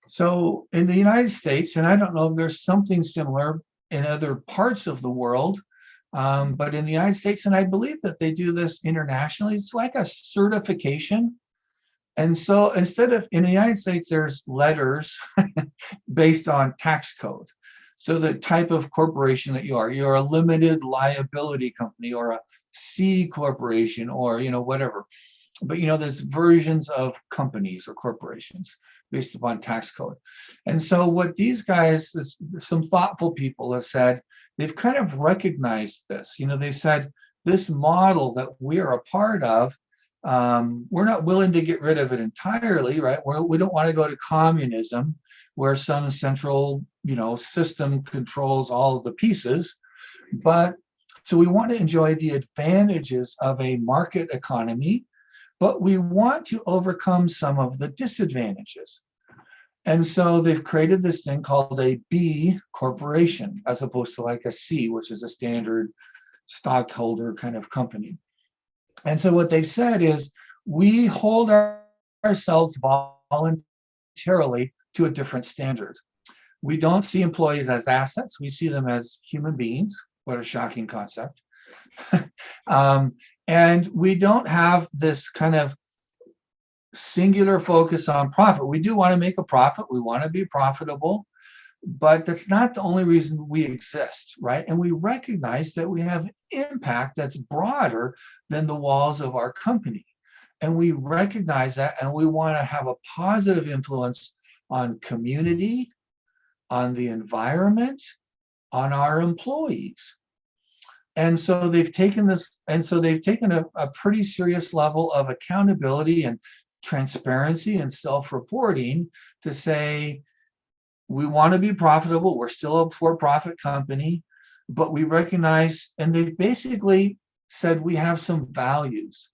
So in the United States, and I don't know if there's something similar in other parts of the world, but in the United States, and I believe that they do this internationally, it's like a certification. And so instead of, in the United States, there's letters based on tax code. So the type of corporation that you're a limited liability company or a C corporation or, whatever. But, there's versions of companies or corporations based upon tax code. And so what these guys, some thoughtful people have said, they've kind of recognized this. They said, this model that we are a part of, we're not willing to get rid of it entirely, right? We don't want to go to communism where some central, system controls all of the pieces. But so we want to enjoy the advantages of a market economy, but we want to overcome some of the disadvantages. And so they've created this thing called a B corporation, as opposed to like a C, which is a standard stockholder kind of company. And so what they've said is we hold ourselves voluntarily to a different standard. We don't see employees as assets. We see them as human beings. What a shocking concept. And we don't have this kind of singular focus on profit. We do want to make a profit. We want to be profitable, but that's not the only reason we exist, right? And we recognize that we have impact that's broader than the walls of our company. And we recognize that, and we want to have a positive influence on community, on the environment, on our employees. And so they've taken this, and so they've taken a pretty serious level of accountability and transparency and self-reporting to say, we want to be profitable. We're still a for-profit company, but we recognize, and they've basically said we have some values.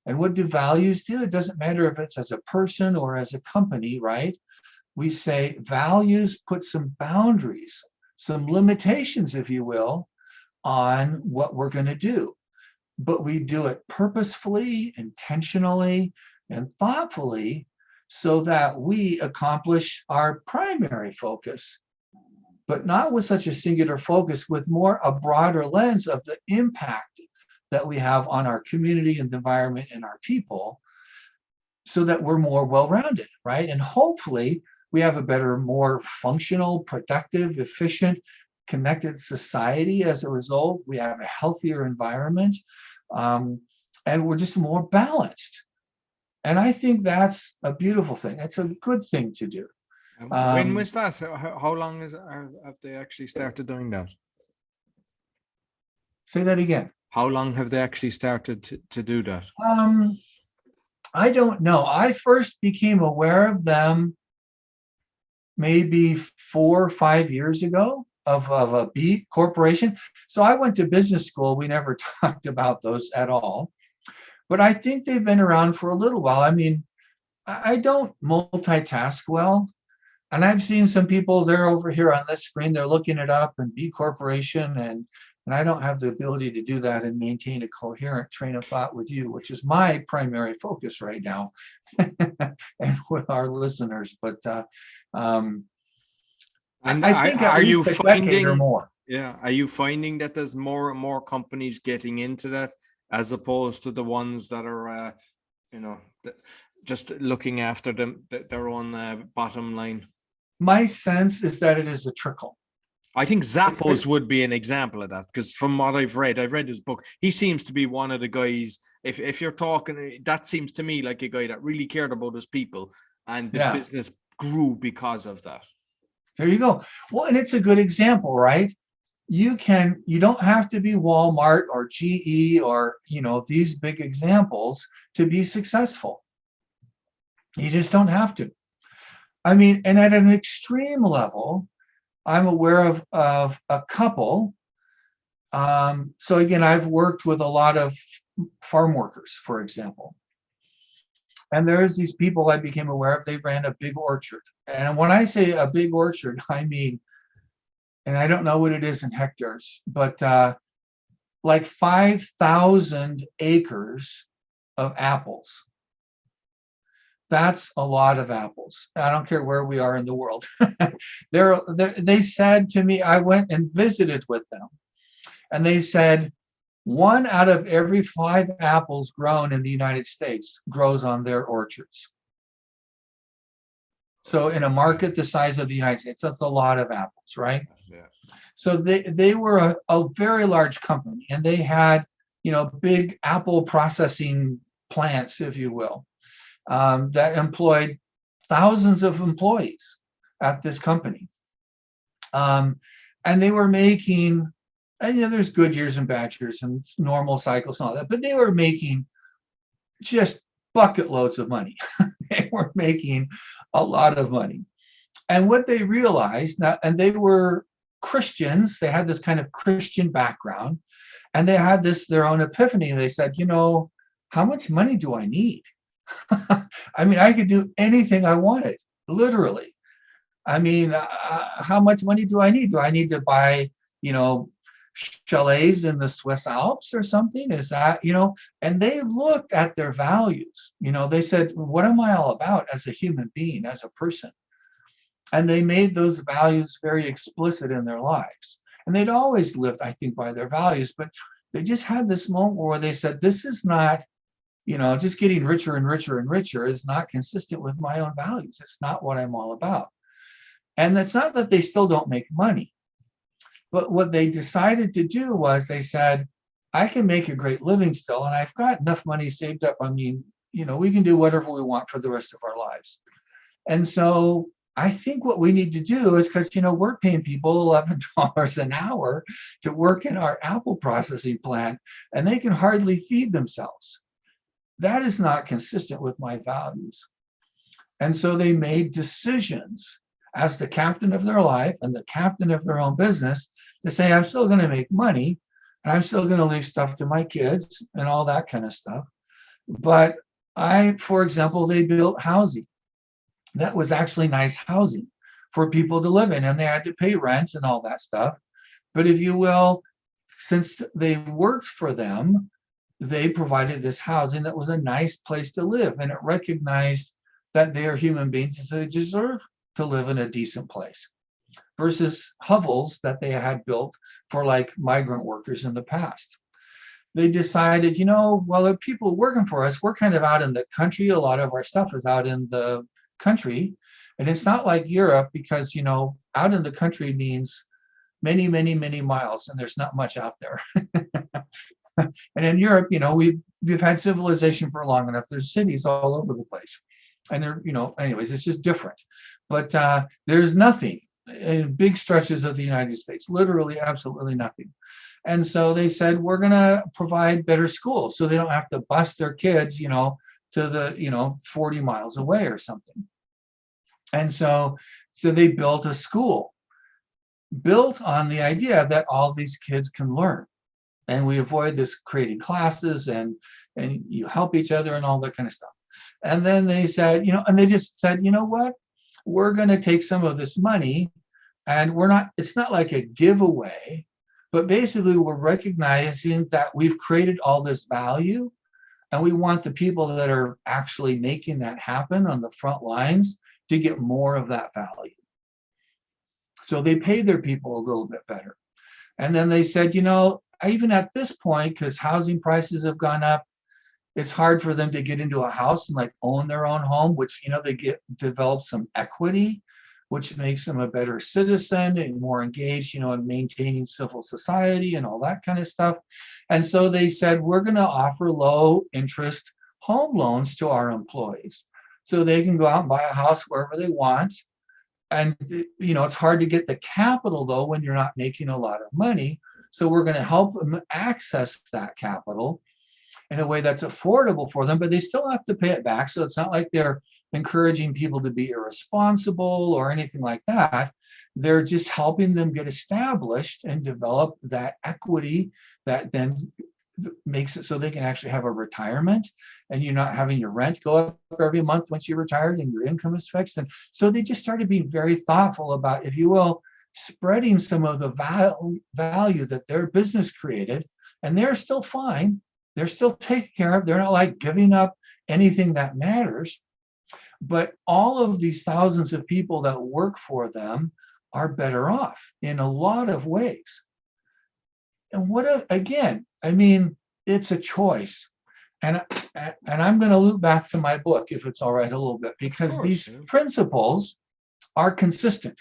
And what do values do? It doesn't matter if it's as a person or as a company, right? We say values put some boundaries, some limitations, if you will, on what we're going to do. But we do it purposefully, intentionally, and thoughtfully so that we accomplish our primary focus, but not with such a singular focus, with more a broader lens of the impact that we have on our community and the environment and our people, so that we're more well-rounded, right? And hopefully we have a better, more functional, productive, efficient, connected society as a result. We have a healthier environment, and we're just more balanced. And I think that's a beautiful thing. It's a good thing to do. When was that? How long have they actually started doing that? Say that again. How long have they actually started to do that? I don't know. I first became aware of them maybe 4 or 5 years ago of a B corporation. So I went to business school. We never talked about those at all. But I think they've been around for a little while. I mean, I don't multitask well. And I've seen some people, they're over here on this screen, they're looking it up, and B corporation, and I don't have the ability to do that and maintain a coherent train of thought with you, which is my primary focus right now, and with our listeners. But And I think are you a decade or finding more. Yeah, are you finding that there's more and more companies getting into that, as opposed to the ones that are just looking after their own bottom line? My sense is that it is a trickle. I think It's Zappos good. would be an example of that, because from what I've read his book. He seems to be one of the guys. If you're talking, that seems to me like a guy that really cared about his people, and the Yeah, business grew because of that. there you go. Well, and it's a good example, right? You don't have to be Walmart or GE or, these big examples to be successful. You just don't have to. I mean, and at an extreme level, I'm aware of a couple. So again, I've worked with a lot of farm workers, for example. And there's these people I became aware of, they ran a big orchard. And when I say a big orchard, I mean, and I don't know what it is in hectares, but like 5,000 acres of apples. That's a lot of apples. I don't care where we are in the world. They said to me, I went and visited with them, and they said, one out of every 5 apples grown in the United States grows on their orchards. So in a market the size of the United States, that's a lot of apples, right? Yeah. So they were a very large company, and they had, big apple processing plants, if you will, that employed thousands of employees at this company. And they were making, and there's good years and bad years and normal cycles and all that, but they were making just bucket loads of money. They were making a lot of money. And what they realized now, and they were Christians, they had this kind of Christian background, and they had their own epiphany. They said, how much money do I need? I mean, I could do anything I wanted, literally. I mean, how much money do I need? Do I need to buy, chalets in the Swiss Alps or something? Is that, and they looked at their values. They said, what am I all about as a human being, as a person? And they made those values very explicit in their lives. And they'd always lived, I think, by their values, but they just had this moment where they said, this is not, just getting richer and richer and richer is not consistent with my own values. It's not what I'm all about. And it's not that they still don't make money, but what they decided to do was they said, I can make a great living still, and I've got enough money saved up. I mean, we can do whatever we want for the rest of our lives. And so I think what we need to do is, because, we're paying people $11 an hour to work in our apple processing plant, and they can hardly feed themselves. That is not consistent with my values. And so they made decisions as the captain of their life and the captain of their own business to say, I'm still going to make money, and I'm still going to leave stuff to my kids and all that kind of stuff. But for example, they built housing that was actually nice housing for people to live in, and they had to pay rent and all that stuff. But if you will, since they worked for them, they provided this housing that was a nice place to live, and it recognized that they are human beings and so they deserve to live in a decent place, versus hovels that they had built for like migrant workers in the past. They decided, well, if people working for us, we're kind of out in the country. A lot of our stuff is out in the country. And it's not like Europe, because, out in the country means many, many, many miles, and there's not much out there. And in Europe, we've had civilization for long enough. There's cities all over the place. And they're, anyways, it's just different. But there's nothing in big stretches of the United States, literally absolutely nothing. And so they said, we're going to provide better schools so they don't have to bus their kids, to the, 40 miles away or something. And so they built a school built on the idea that all these kids can learn. And we avoid this creating classes and you help each other and all that kind of stuff. And then they said, and they just said, what? We're going to take some of this money, and it's not like a giveaway, but basically we're recognizing that we've created all this value, and we want the people that are actually making that happen on the front lines to get more of that value. So they pay their people a little bit better. And then they said, even at this point, because housing prices have gone up, it's hard for them to get into a house and like own their own home, which, they develop some equity which makes them a better citizen and more engaged, in maintaining civil society and all that kind of stuff. And so they said, we're going to offer low interest home loans to our employees so they can go out and buy a house wherever they want. And, it's hard to get the capital, though, when you're not making a lot of money. So we're going to help them access that capital in a way that's affordable for them, but they still have to pay it back. So it's not like they're encouraging people to be irresponsible or anything like that. They're just helping them get established and develop that equity that then makes it so they can actually have a retirement, and you're not having your rent go up every month once you're retired and your income is fixed. And so they just started being very thoughtful about, if you will, spreading some of the value that their business created, and they're still fine. They're still taken care of. They're not like giving up anything that matters. But all of these thousands of people that work for them are better off in a lot of ways. And it's a choice. And I'm going to loop back to my book, if it's all right, a little bit, because these principles are consistent.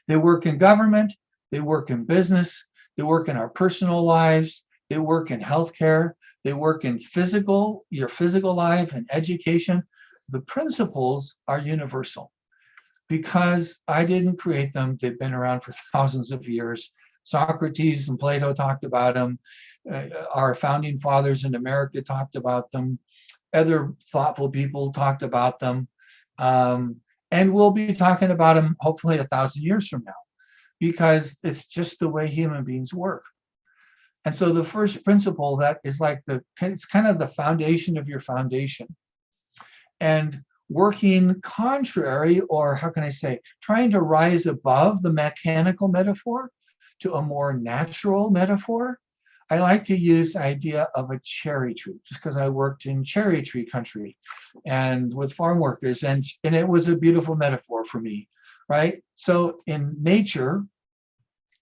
They work in government, they work in business, they work in our personal lives, they work in healthcare, they work in your physical life and education. The principles are universal because I didn't create them. They've been around for thousands of years. Socrates and Plato talked about them. Our founding fathers in America talked about them. Other thoughtful people talked about them. And we'll be talking about them hopefully 1,000 years from now, because it's just the way human beings work. And so the first principle that is it's kind of the foundation of your foundation. And working contrary, or how can I say, trying to rise above the mechanical metaphor to a more natural metaphor. I like to use the idea of a cherry tree, just because I worked in cherry tree country and with farm workers, and it was a beautiful metaphor for me, right? So in nature,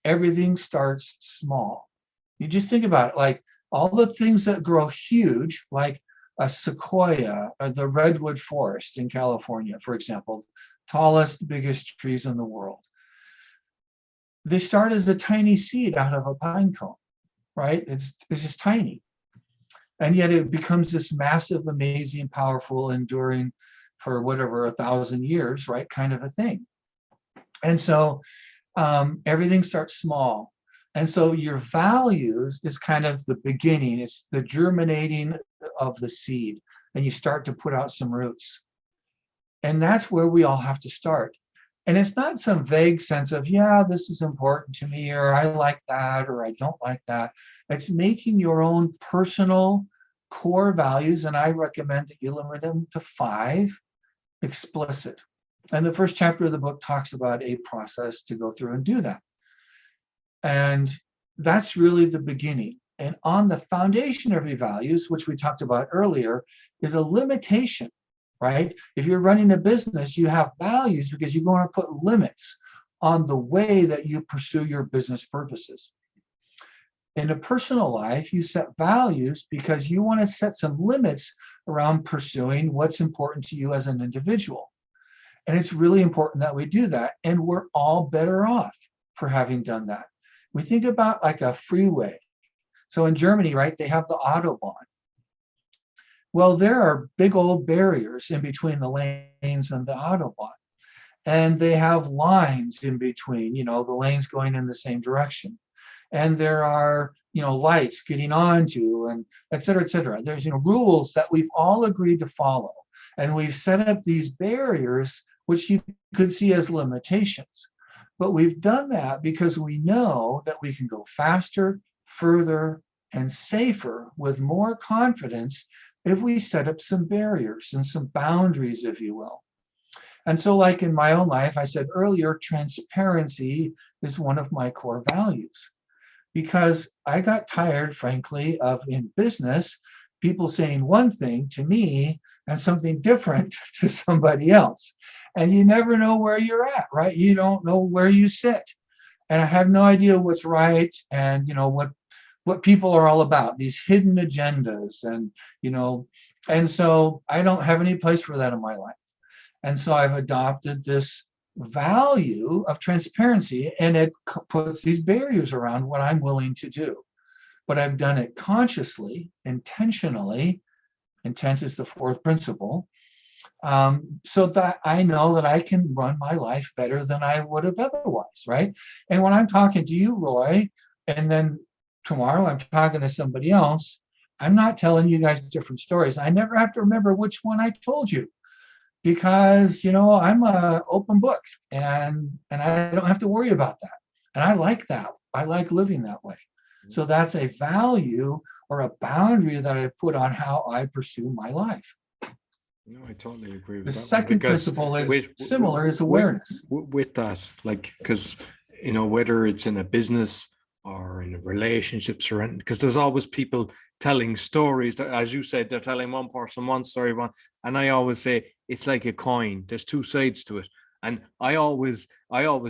everything starts small. You just think about it, like all the things that grow huge, like a sequoia or the redwood forest in California, for example, tallest, biggest trees in the world. They start as a tiny seed out of a pine cone, right? It's just tiny. And yet it becomes this massive, amazing, powerful, enduring for whatever, 1,000 years, right? Kind of a thing. And so everything starts small. And so your values is kind of the beginning. It's the germinating of the seed. And you start to put out some roots. And that's where we all have to start. And it's not some vague sense of, yeah, this is important to me, or I like that, or I don't like that. It's making your own personal core values. And I recommend that you limit them to 5, explicit. And the first chapter of the book talks about a process to go through and do that. And that's really the beginning. And on the foundation of your values, which we talked about earlier, is a limitation, right? If you're running a business, you have values because you're going to put limits on the way that you pursue your business purposes. In a personal life, you set values because you want to set some limits around pursuing what's important to you as an individual. And it's really important that we do that. And we're all better off for having done that. We think about like a freeway. So in Germany, right, they have the Autobahn. Well, there are big old barriers in between the lanes and the Autobahn. And they have lines in between, the lanes going in the same direction. And there are, lights getting onto, and et cetera, et cetera. There's, rules that we've all agreed to follow. And we've set up these barriers, which you could see as limitations. But we've done that because we know that we can go faster, further, and safer with more confidence if we set up some barriers and some boundaries, if you will. And so like in my own life, I said earlier, transparency is one of my core values, because I got tired, frankly, of in business, people saying one thing to me and something different to somebody else. And you never know where you're at, right? You don't know where you sit. And I have no idea what's right and, what people are all about, these hidden agendas. And so I don't have any place for that in my life. And so I've adopted this value of transparency, and it puts these barriers around what I'm willing to do. But I've done it consciously, intentionally. Intent is the fourth principle. So that I know that I can run my life better than I would have otherwise, right? And when I'm talking to you, Roy, and then tomorrow I'm talking to somebody else, I'm not telling you guys different stories. I never have to remember which one I told you, because I'm a open book, and I don't have to worry about that. And I like that. I like living that way. So that's a value or a boundary that I put on how I pursue my life. No, I totally agree with The that second principle is similar, is awareness. With that, like, because whether it's in a business or in relationships or anything, because there's always people telling stories that, as you said, they're telling one person one story, and I always say it's like a coin. There's two sides to it, and I always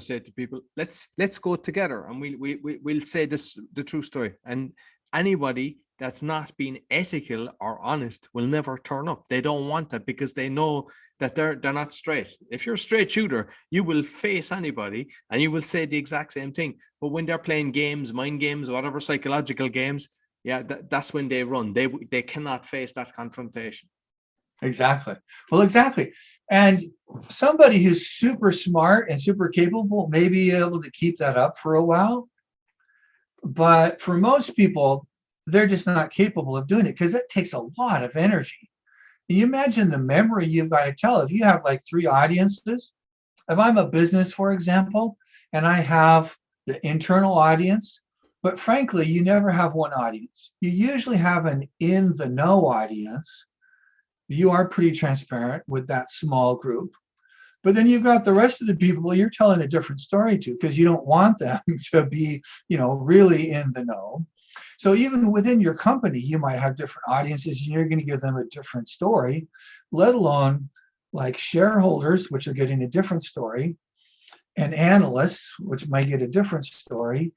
say to people, let's go together, and we'll say the true story. And anybody that's not being ethical or honest will never turn up. They don't want that, because they know that they're not straight. If you're a straight shooter, you will face anybody and you will say the exact same thing. But when they're playing games, mind games, whatever psychological games, that's when they run. They cannot face that confrontation. Exactly. Well, exactly. And somebody who's super smart and super capable may be able to keep that up for a while. But for most people, they're just not capable of doing it, because it takes a lot of energy. Can you imagine the memory you've got to tell? If you have like 3 audiences, if I'm a business, for example, and I have the internal audience, but frankly, you never have one audience. You usually have an in the know audience. You are pretty transparent with that small group. But then you've got the rest of the people you're telling a different story to, because you don't want them to be, really in the know. So even within your company, you might have different audiences, and you're going to give them a different story, let alone like shareholders, which are getting a different story, and analysts, which might get a different story,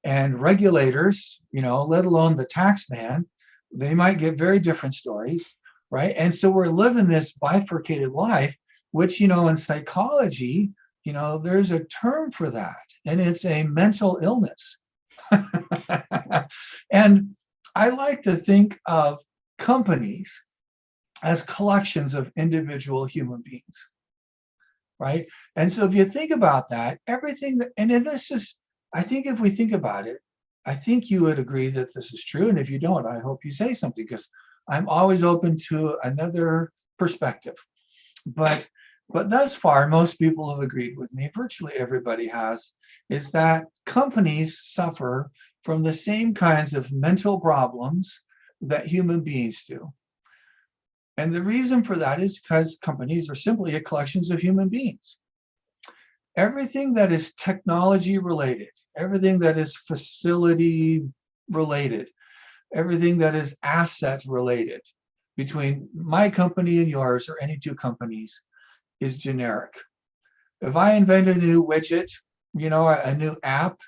and regulators, let alone the tax man, they might get very different stories, right? And so we're living this bifurcated life, which, in psychology, there's a term for that, and it's a mental illness. And I like to think of companies as collections of individual human beings, right? And so if you think about that, everything that, and this is, I think if we think about it, I think you would agree that this is true. And if you don't, I hope you say something, because I'm always open to another perspective. But thus far, most people have agreed with me, virtually everybody has, is that companies suffer from the same kinds of mental problems that human beings do. And the reason for that is because companies are simply a collections of human beings. Everything that is technology related, everything that is facility related, everything that is asset related between my company and yours, or any two companies, is generic. If I invented a new widget, a new app,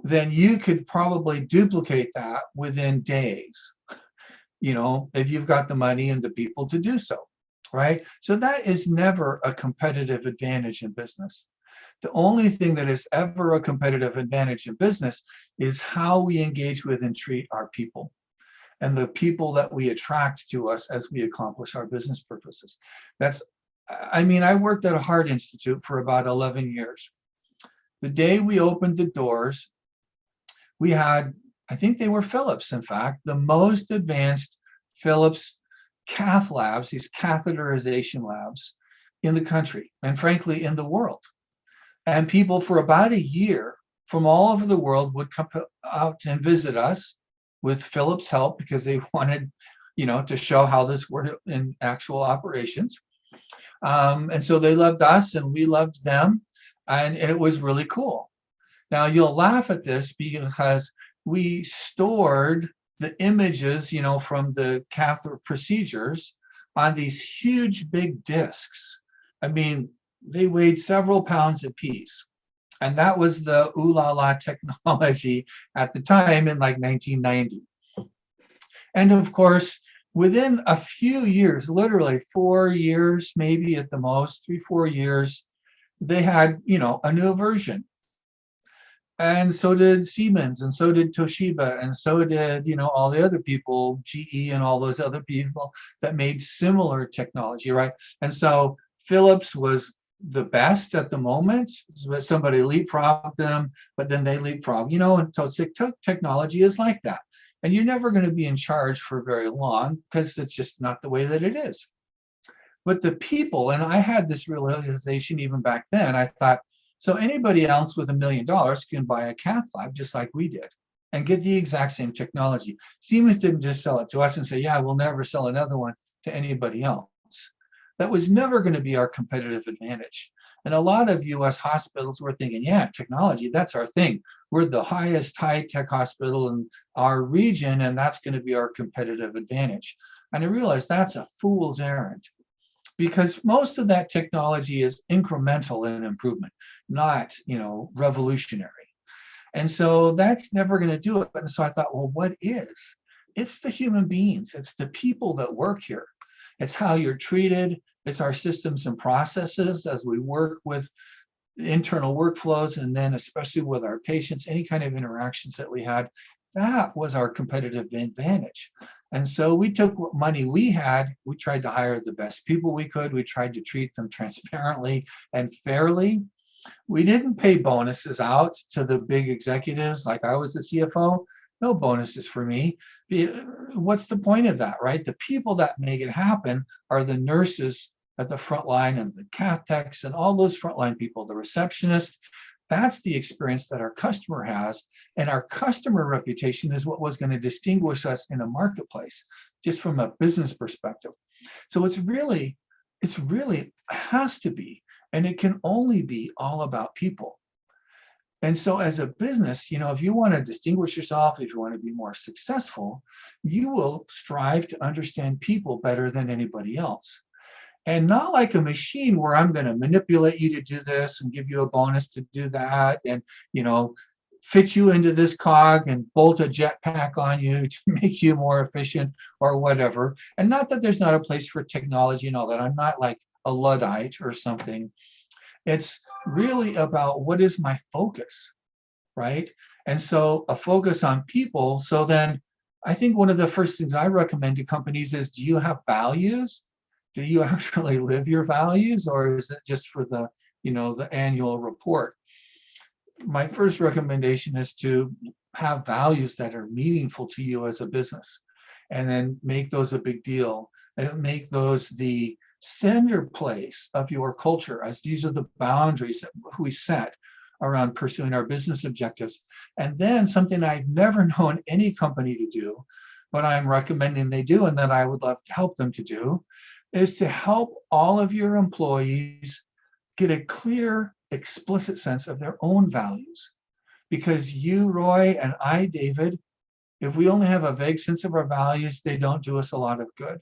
then you could probably duplicate that within days, if you've got the money and the people to do so, right? So that is never a competitive advantage in business. The only thing that is ever a competitive advantage in business is how we engage with and treat our people, and the people that we attract to us as we accomplish our business purposes. I worked at a Heart Institute for about 11 years. The day we opened the doors, we had, I think they were Philips, in fact, the most advanced Philips cath labs, these catheterization labs in the country, and frankly, in the world. And people for about a year from all over the world would come out and visit us with Philips help, because they wanted, to show how this worked in actual operations. And so they loved us and we loved them, and it was really cool. Now you'll laugh at this, because we stored the images, from the catheter procedures on these huge big discs. I mean, they weighed several pounds apiece. And that was the ooh la la technology at the time in like 1990. And of course, within a few years, literally 4 years, maybe at the most, 3-4 years, they had, a new version. And so did Siemens, and so did Toshiba, and so did, all the other people, GE and all those other people that made similar technology, right? And so Philips was the best at the moment, but somebody leapfrogged them, but then they leapfrogged, and so technology is like that. And you're never going to be in charge for very long because it's just not the way that it is. But the people, and I had this realization even back then, I thought, so anybody else with $1 million can buy a cath lab just like we did and get the exact same technology. Siemens didn't just sell it to us and say, yeah, we'll never sell another one to anybody else. That was never going to be our competitive advantage. And a lot of US hospitals were thinking, yeah, technology, that's our thing. We're the highest high-tech hospital in our region, and that's going to be our competitive advantage. And I realized that's a fool's errand, because most of that technology is incremental in improvement, not, revolutionary. And so that's never going to do it. And so I thought, well, what is? It's the human beings. It's the people that work here. It's how you're treated. It's our systems and processes as we work with internal workflows, and then especially with our patients, any kind of interactions that we had. That was our competitive advantage. And so we took what money we had, we tried to hire the best people we could, we tried to treat them transparently and fairly. We didn't pay bonuses out to the big executives like I was the CFO. No bonuses for me. What's the point of that, right? The people that make it happen are the nurses at the front line and the cath techs and all those frontline people, the receptionists. That's the experience that our customer has. And our customer reputation is what was going to distinguish us in a marketplace, just from a business perspective. So it's really has to be, and it can only be all about people. And so as a business, if you want to distinguish yourself, if you want to be more successful, you will strive to understand people better than anybody else. And not like a machine where I'm going to manipulate you to do this and give you a bonus to do that, and fit you into this cog and bolt a jetpack on you to make you more efficient or whatever. And not that there's not a place for technology and all that. I'm not like a Luddite or something. It's really about what is my focus, right? And so a focus on people. So then I think one of the first things I recommend to companies is, do you have values? Do you actually live your values, or is it just for the, the annual report? My first recommendation is to have values that are meaningful to you as a business, and then make those a big deal, and make those the center place of your culture, as these are the boundaries that we set around pursuing our business objectives. And then something I've never known any company to do, but I'm recommending they do, and that I would love to help them to do, is to help all of your employees get a clear, explicit sense of their own values. Because you, Roy, and I, David, if we only have a vague sense of our values, they don't do us a lot of good.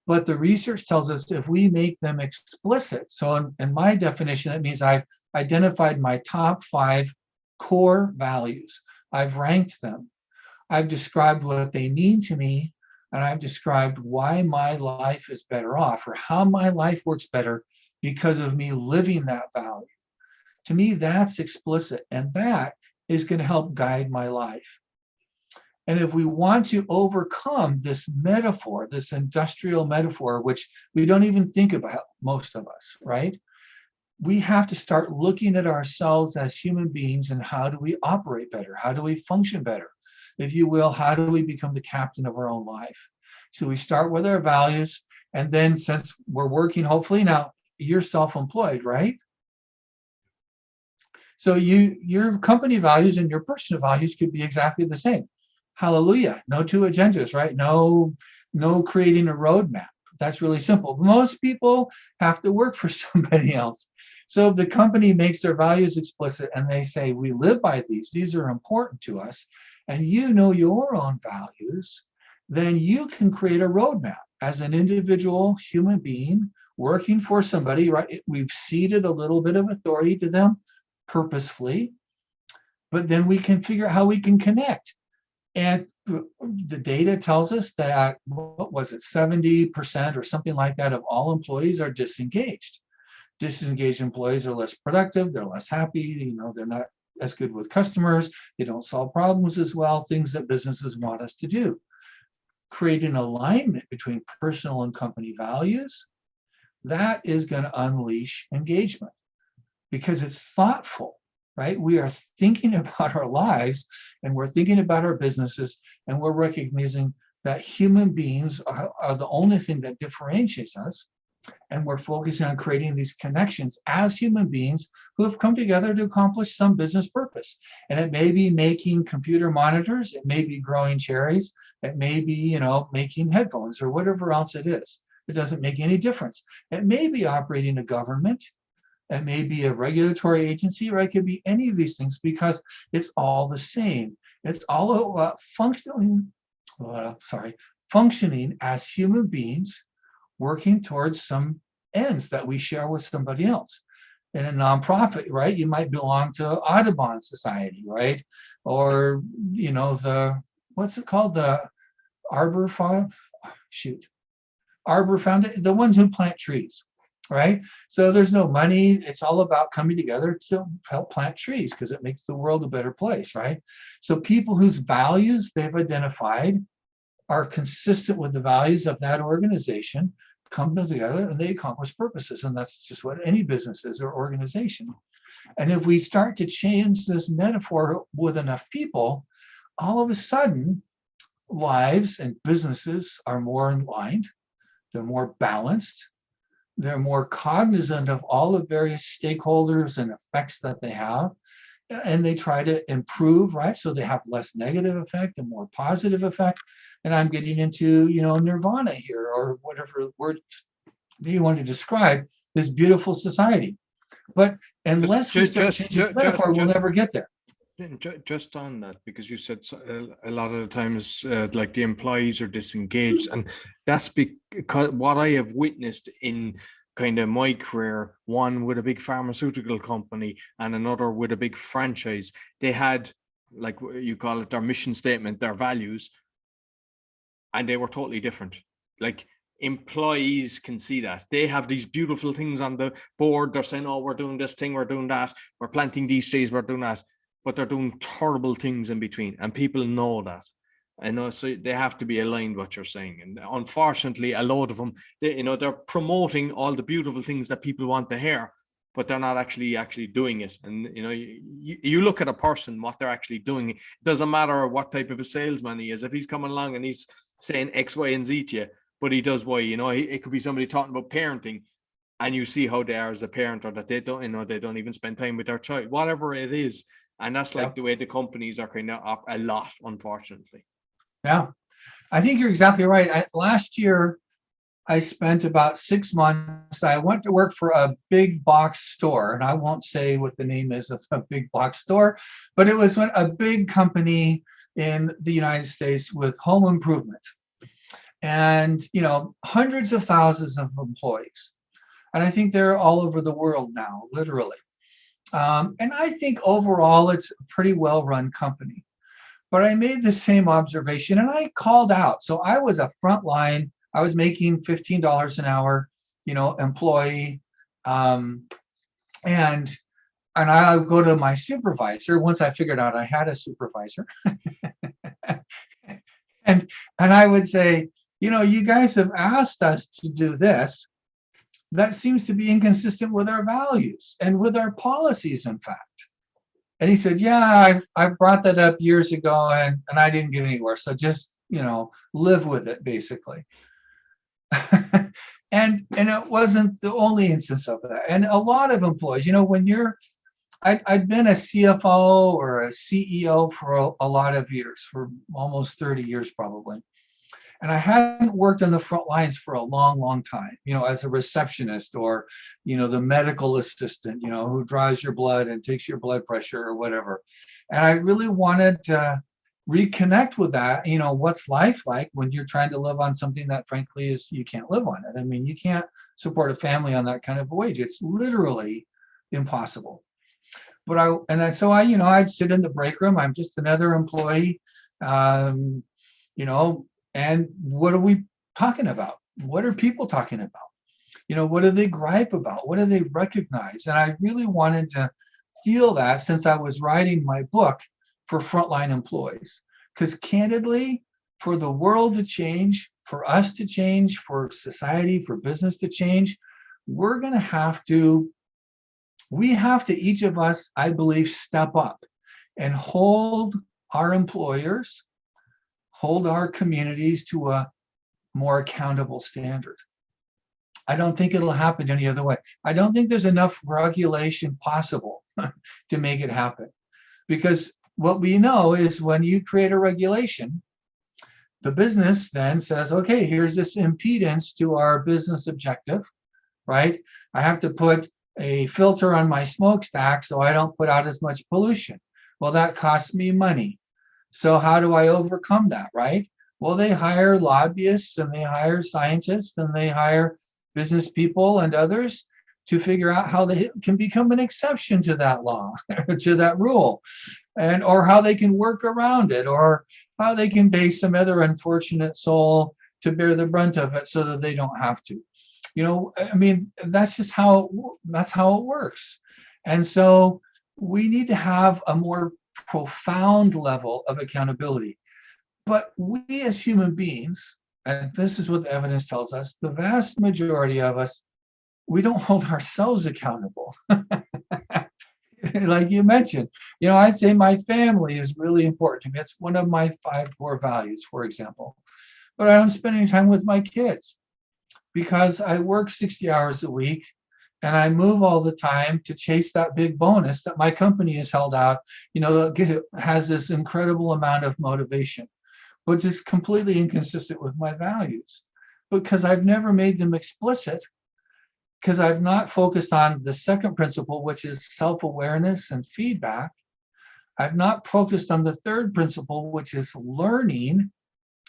But the research tells us if we make them explicit, so in my definition, that means I've identified my top 5 core values. I've ranked them. I've described what they mean to me, and I've described why my life is better off, or how my life works better because of me living that value. To me, that's explicit, and that is going to help guide my life. And if we want to overcome this metaphor, this industrial metaphor, which we don't even think about, most of us, right? We have to start looking at ourselves as human beings, and how do we operate better? How do we function better? If you will, how do we become the captain of our own life? So we start with our values, and then, since we're working, hopefully now, you're self-employed, right? So your company values and your personal values could be exactly the same. Hallelujah. No 2 agendas, right? No creating a roadmap. That's really simple. Most people have to work for somebody else. So if the company makes their values explicit and they say, we live by these are important to us, and you know your own values, then you can create a roadmap as an individual human being working for somebody, right? We've ceded a little bit of authority to them purposefully, but then we can figure out how we can connect. And the data tells us that, what was it, 70% or something like that of all employees are disengaged. Disengaged employees are less productive, they're less happy, they're not as good with customers, they don't solve problems as well, things that businesses want us to do. Create an alignment between personal and company values, that is going to unleash engagement because it's thoughtful, right? We are thinking about our lives and we're thinking about our businesses and we're recognizing that human beings are the only thing that differentiates us. And we're focusing on creating these connections as human beings who have come together to accomplish some business purpose. And it may be making computer monitors, it may be growing cherries, it may be, making headphones or whatever else it is. It doesn't make any difference. It may be operating a government, it may be a regulatory agency, or it could be any of these things because it's all the same. It's all about functioning as human beings, working towards some ends that we share with somebody else. In a nonprofit, right, you might belong to Audubon Society, right? Or, what's it called? The Arbor Foundation, the ones who plant trees, right? So there's no money. It's all about coming together to help plant trees because it makes the world a better place, right? So people whose values they've identified are consistent with the values of that organization come together and they accomplish purposes. And that's just what any business is or organization. And if we start to change this metaphor with enough people, all of a sudden, lives and businesses are more aligned, they're more balanced, they're more cognizant of all the various stakeholders and effects that they have, and they try to improve, right? So they have less negative effect and more positive effect. And I'm getting into, nirvana here, or whatever word you want to describe this beautiful society. But unless we start changing the metaphor, we'll never get there. Just on that, because you said a lot of the times, like the employees are disengaged, and that's because what I have witnessed in kind of my career, one with a big pharmaceutical company and another with a big franchise, they had, like you call it, their mission statement, their values, and they were totally different. Like employees can see that. They have these beautiful things on the board. They're saying, oh, we're doing this thing, we're doing that, we're planting these trees, we're doing that. But they're doing terrible things in between. And people know that. I know, so they have to be aligned what you're saying. And unfortunately, a lot of them, they're promoting all the beautiful things that people want to hear, but they're not actually doing it. And, you look at a person, what they're actually doing. It doesn't matter what type of a salesman he is. If he's coming along and he's saying X, Y, and Z to you, but he does Y, it could be somebody talking about parenting, and you see how they are as a parent, or that they don't, they don't even spend time with their child, whatever it is. And that's like the way the companies are kind of up a lot, unfortunately. Yeah, I think you're exactly right. Last year, I spent about 6 months. I went to work for a big box store, and I won't say what the name is of a big box store, but it was a big company in the United States with home improvement. And, hundreds of thousands of employees. And I think they're all over the world now, literally. And I think overall, it's a pretty well-run company. But I made the same observation and I called out. So I was a frontline. I was making $15 an hour, employee. And I would go to my supervisor once I figured out I had a supervisor. and I would say, you guys have asked us to do this. That seems to be inconsistent with our values and with our policies, in fact. And he said, yeah, I brought that up years ago and I didn't get anywhere. So just, live with it, basically. and it wasn't the only instance of that. And a lot of employees, when I'd been a CFO or a CEO for a lot of years, for almost 30 years probably. And I hadn't worked on the front lines for a long, long time, as a receptionist or, the medical assistant, who draws your blood and takes your blood pressure or whatever. And I really wanted to reconnect with that. What's life like when you're trying to live on something that frankly you can't live on it. I mean, you can't support a family on that kind of a wage. It's literally impossible. But I'd sit in the break room. I'm just another employee, and what are we talking about? What are people talking about? What do they gripe about? What do they recognize? And I really wanted to feel that since I was writing my book for frontline employees. Because candidly, for the world to change, for us to change, for society, for business to change, we're going to have to, each of us, I believe, step up and hold our employers, hold our communities to a more accountable standard. I don't think it'll happen any other way. I don't think there's enough regulation possible to make it happen. Because what we know is when you create a regulation, the business then says, okay, here's this impedance to our business objective, right? I have to put a filter on my smokestack so I don't put out as much pollution. Well, that costs me money. So how do I overcome that, right? Well, they hire lobbyists and they hire scientists and they hire business people and others to figure out how they can become an exception to that law, to that rule, and or how they can work around it, or how they can pay some other unfortunate soul to bear the brunt of it so that they don't have to. I mean, that's just how it works. And so we need to have a more profound level of accountability. But we as human beings, and this is what the evidence tells us, the vast majority of us, we don't hold ourselves accountable. Like you mentioned, I'd say my family is really important to me. It's one of my 5 core values, for example. But I don't spend any time with my kids because I work 60 hours a week and I move all the time to chase that big bonus that my company has held out, has this incredible amount of motivation, which is completely inconsistent with my values because I've never made them explicit, because I've not focused on the second principle, which is self-awareness and feedback. I've not focused on the third principle, which is learning,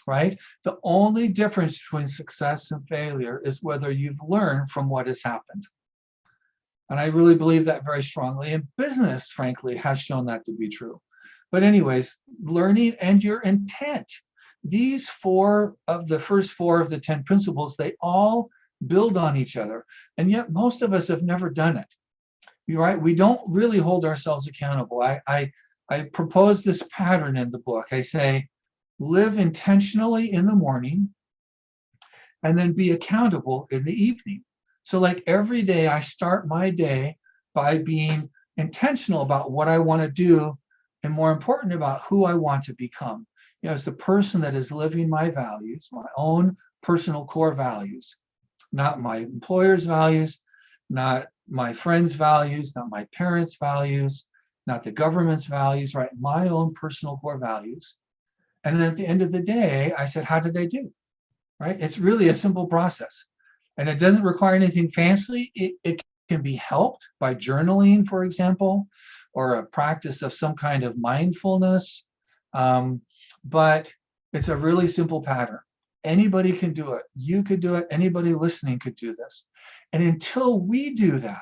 right? The only difference between success and failure is whether you've learned from what has happened. And I really believe that very strongly. And business, frankly, has shown that to be true. But anyways, learning and your intent. These 4 of the first 4 of the 10 principles, they all build on each other. And yet most of us have never done it. You're right. We don't really hold ourselves accountable. I propose this pattern in the book. I say, live intentionally in the morning and then be accountable in the evening. So like every day I start my day by being intentional about what I want to do, and more important, about who I want to become. As the person that is living my values, my own personal core values, not my employer's values, not my friends' values, not my parents' values, not the government's values, right? My own personal core values. And then at the end of the day, I said, how did I do? Right? It's really a simple process. And it doesn't require anything fancy. It can be helped by journaling, for example, or a practice of some kind of mindfulness. But it's a really simple pattern. Anybody can do it. You could do it. Anybody listening could do this. And until we do that,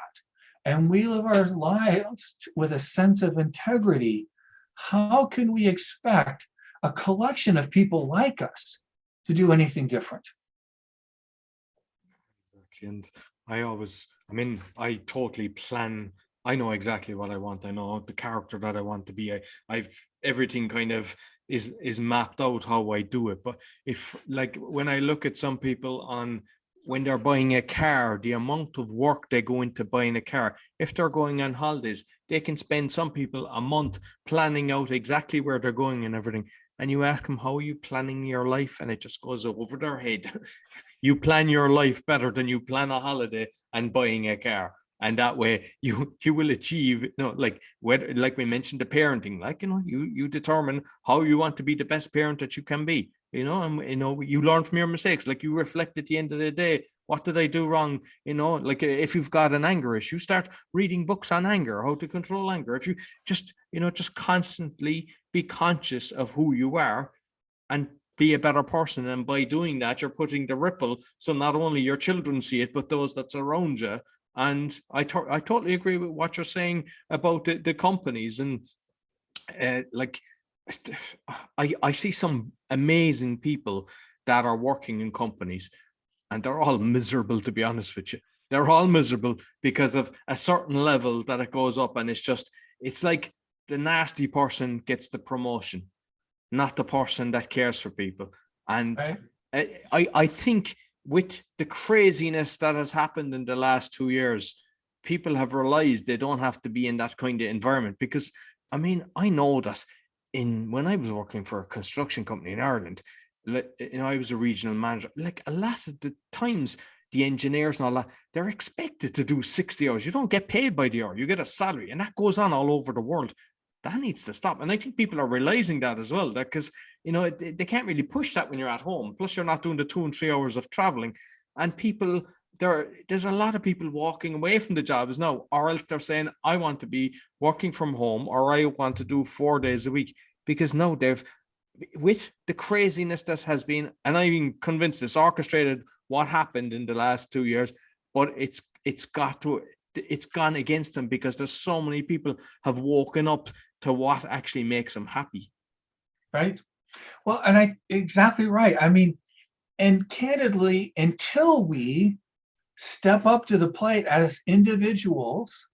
and we live our lives with a sense of integrity, how can we expect a collection of people like us to do anything different? And I totally plan. I know exactly what I want. I know the character that I want to be. I've everything kind of is mapped out how I do it. But if, like, when I look at some people on when they're buying a car, the amount of work they go into buying a car, if they're going on holidays, they can spend, some people, a month planning out exactly where they're going and everything. And you ask them, how are you planning your life? And it just goes over their head. You plan your life better than you plan a holiday and buying a car. And that way you will achieve, like we mentioned, the parenting, you determine how you want to be the best parent that you can be, and you learn from your mistakes. Like, you reflect at the end of the day, what did I do wrong? Like, if you've got an anger issue, start reading books on anger, how to control anger. If you just constantly be conscious of who you are and be a better person. And by doing that, you're putting the ripple, so not only your children see it, but those that surround you. And I totally agree with what you're saying about the companies. And I see some amazing people that are working in companies, and they're all miserable, to be honest with you. They're all miserable because of a certain level that it goes up, and it's like the nasty person gets the promotion, not the person that cares for people. And Right. I think with the craziness that has happened in the last 2 years, people have realized they don't have to be in that kind of environment. Because I mean, I know that when I was working for a construction company in Ireland, I was a regional manager. Like, a lot of the times, the engineers and all that, they're expected to do 60 hours. You don't get paid by the hour, you get a salary, and that goes on all over the world. That needs to stop. And I think people are realizing that as well, that because they can't really push that when you're at home. Plus, you're not doing the 2 and 3 hours of traveling. And people, there's a lot of people walking away from the jobs now, or else they're saying, I want to be working from home, or I want to do 4 days a week. Because now with the craziness that has been, and I'm convinced it's orchestrated what happened in the last 2 years, but it's gone against them, because there's so many people have woken up to what actually makes them happy. Right. Well, and exactly right. I mean, and candidly, until we step up to the plate as individuals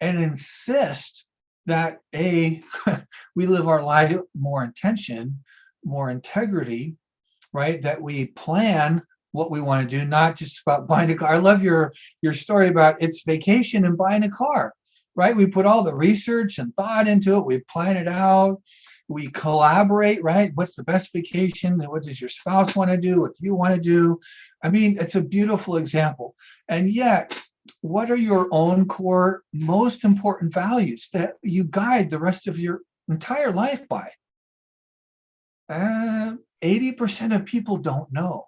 and insist that we live our life more intention, more integrity, right? That we plan what we want to do, not just about buying a car. I love your story about it's vacation and buying a car, right? We put all the research and thought into it. We plan it out. We collaborate, right? What's the best vacation? What does your spouse want to do? What do you want to do? I mean, it's a beautiful example. And yet, what are your own core, most important values that you guide the rest of your entire life by? 80% of people don't know.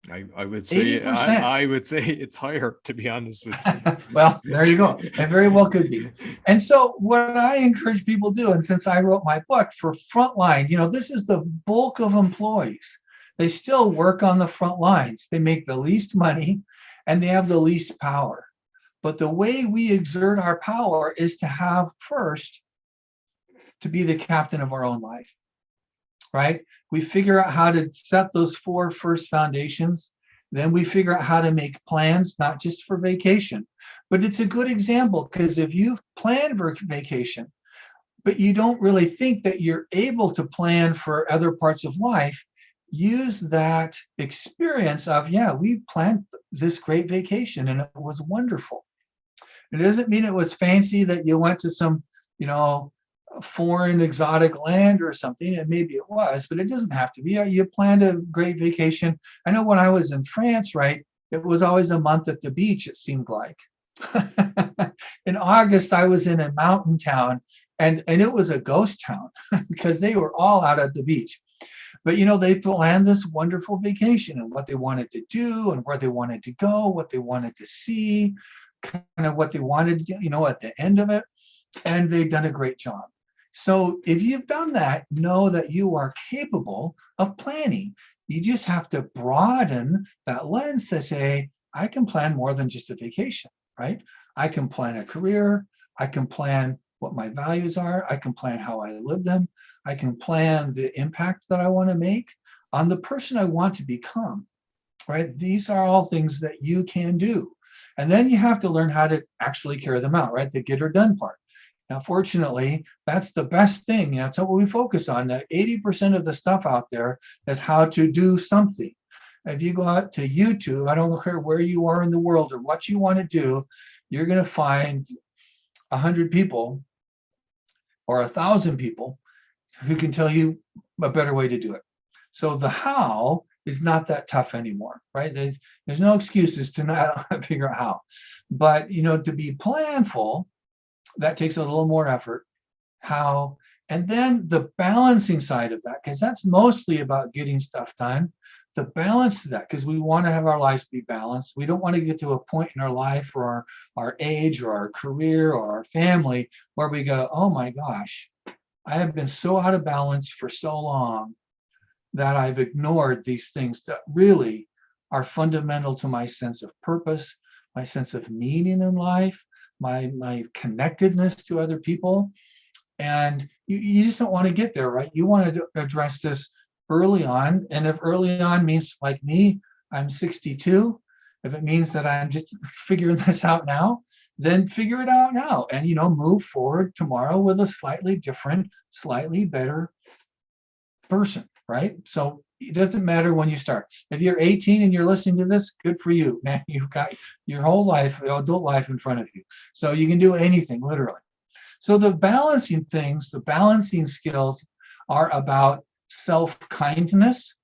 I would say 80%. I would say it's higher, to be honest with you. Well, there you go. It very well could be. And so what I encourage people to do, and since I wrote my book for frontline, this is the bulk of employees. They still work on the front lines. They make the least money and they have the least power. But the way we exert our power is to have first to be the captain of our own life, right? We figure out how to set those 4 first foundations. Then we figure out how to make plans, not just for vacation. But it's a good example, because if you've planned for vacation, but you don't really think that you're able to plan for other parts of life, use that experience of, we planned this great vacation and it was wonderful. It doesn't mean it was fancy, that you went to some, foreign exotic land or something, and maybe it was, but it doesn't have to be. You planned a great vacation. I know when I was in France, right, it was always a month at the beach, it seemed like. In August, I was in a mountain town, and it was a ghost town because they were all out at the beach. But they planned this wonderful vacation and what they wanted to do and where they wanted to go, what they wanted to see, kind of what they wanted, at the end of it. And they've done a great job. So if you've done that, know that you are capable of planning. You just have to broaden that lens to say, I can plan more than just a vacation, right? I can plan a career. I can plan what my values are. I can plan how I live them. I can plan the impact that I want to make on the person I want to become, right? These are all things that you can do. And then you have to learn how to actually carry them out, right? The get her done part. Now, fortunately, that's the best thing. That's what we focus on. 80% of the stuff out there is how to do something. If you go out to YouTube, I don't care where you are in the world or what you want to do, you're going to find 100 people or 1,000 people who can tell you a better way to do it. So the how is not that tough anymore, right? There's no excuses to not figure out how. But, to be planful, that takes a little more effort. How? And then the balancing side of that, because that's mostly about getting stuff done. The balance to that, because we want to have our lives be balanced. We don't want to get to a point in our life or our age or our career or our family where we go, oh my gosh, I have been so out of balance for so long that I've ignored these things that really are fundamental to my sense of purpose, my sense of meaning in life, my connectedness to other people. And you just don't want to get there, right? You want to address this early on. And if early on means, like me, I'm 62. If it means that I'm just figuring this out now, then figure it out now and, move forward tomorrow with a slightly different, slightly better person, right? So it doesn't matter when you start. If you're 18 and you're listening to this, good for you, man. You've got your whole life, adult life in front of you. So you can do anything, literally. So the balancing things, the balancing skills are about self-kindness.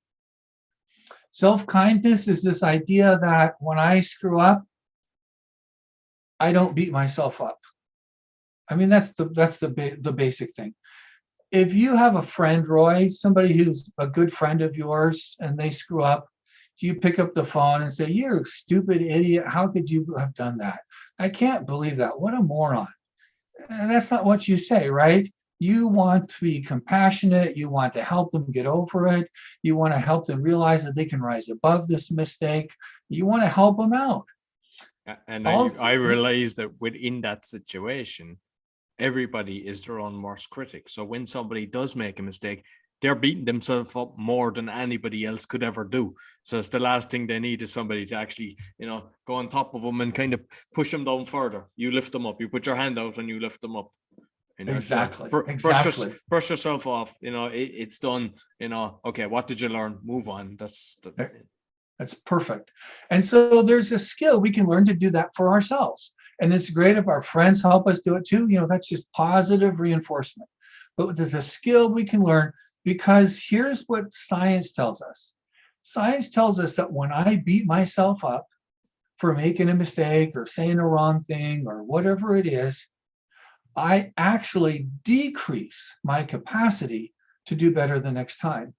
Self-kindness is this idea that when I screw up, I don't beat myself up. I mean, that's the basic thing. If you have a friend, Roy, somebody who's a good friend of yours, and they screw up, do you pick up the phone and say, "You're a stupid idiot. How could you have done that? I can't believe that. What a moron." And that's not what you say, right? You want to be compassionate. You want to help them get over it. You want to help them realize that they can rise above this mistake. You want to help them out. And I realize that within that situation, everybody is their own worst critic. So when somebody does make a mistake, they're beating themselves up more than anybody else could ever do. So it's the last thing they need is somebody to actually, go on top of them and kind of push them down further. You lift them up. You put your hand out and you lift them up. Exactly. So brush yourself off. It's done. Okay, what did you learn? Move on. That's perfect. And so there's a skill we can learn to do that for ourselves. And it's great if our friends help us do it too. That's just positive reinforcement. But there's a skill we can learn, because here's what science tells us. Science tells us that when I beat myself up for making a mistake or saying the wrong thing or whatever it is, I actually decrease my capacity to do better the next time.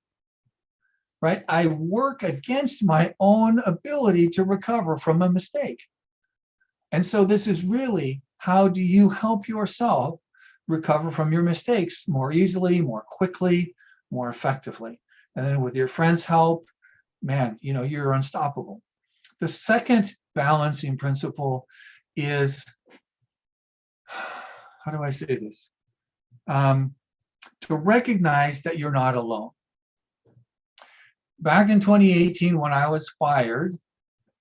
Right? I work against my own ability to recover from a mistake. And so this is really, how do you help yourself recover from your mistakes more easily, more quickly, more effectively? And then with your friends' help, man, you're unstoppable. The second balancing principle is, how do I say this? To recognize that you're not alone. Back in 2018, when I was fired,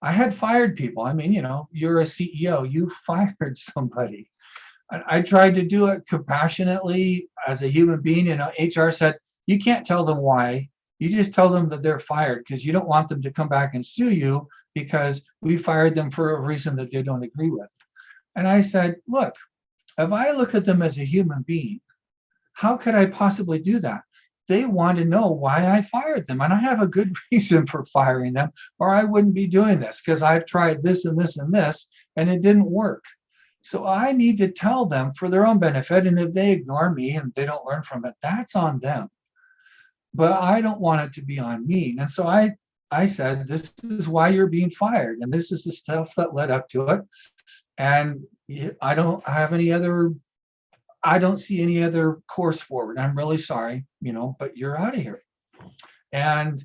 I had fired people. I mean, you're a CEO, you fired somebody. I tried to do it compassionately as a human being. HR said, you can't tell them why. You just tell them that they're fired because you don't want them to come back and sue you because we fired them for a reason that they don't agree with. And I said, look, if I look at them as a human being, how could I possibly do that? They want to know why I fired them. And I have a good reason for firing them, or I wouldn't be doing this, because I've tried this and this and this, and it didn't work. So I need to tell them for their own benefit. And if they ignore me and they don't learn from it, that's on them. But I don't want it to be on me. And so I said, this is why you're being fired. And this is the stuff that led up to it. And I don't see any other course forward. I'm really sorry, but you're out of here. And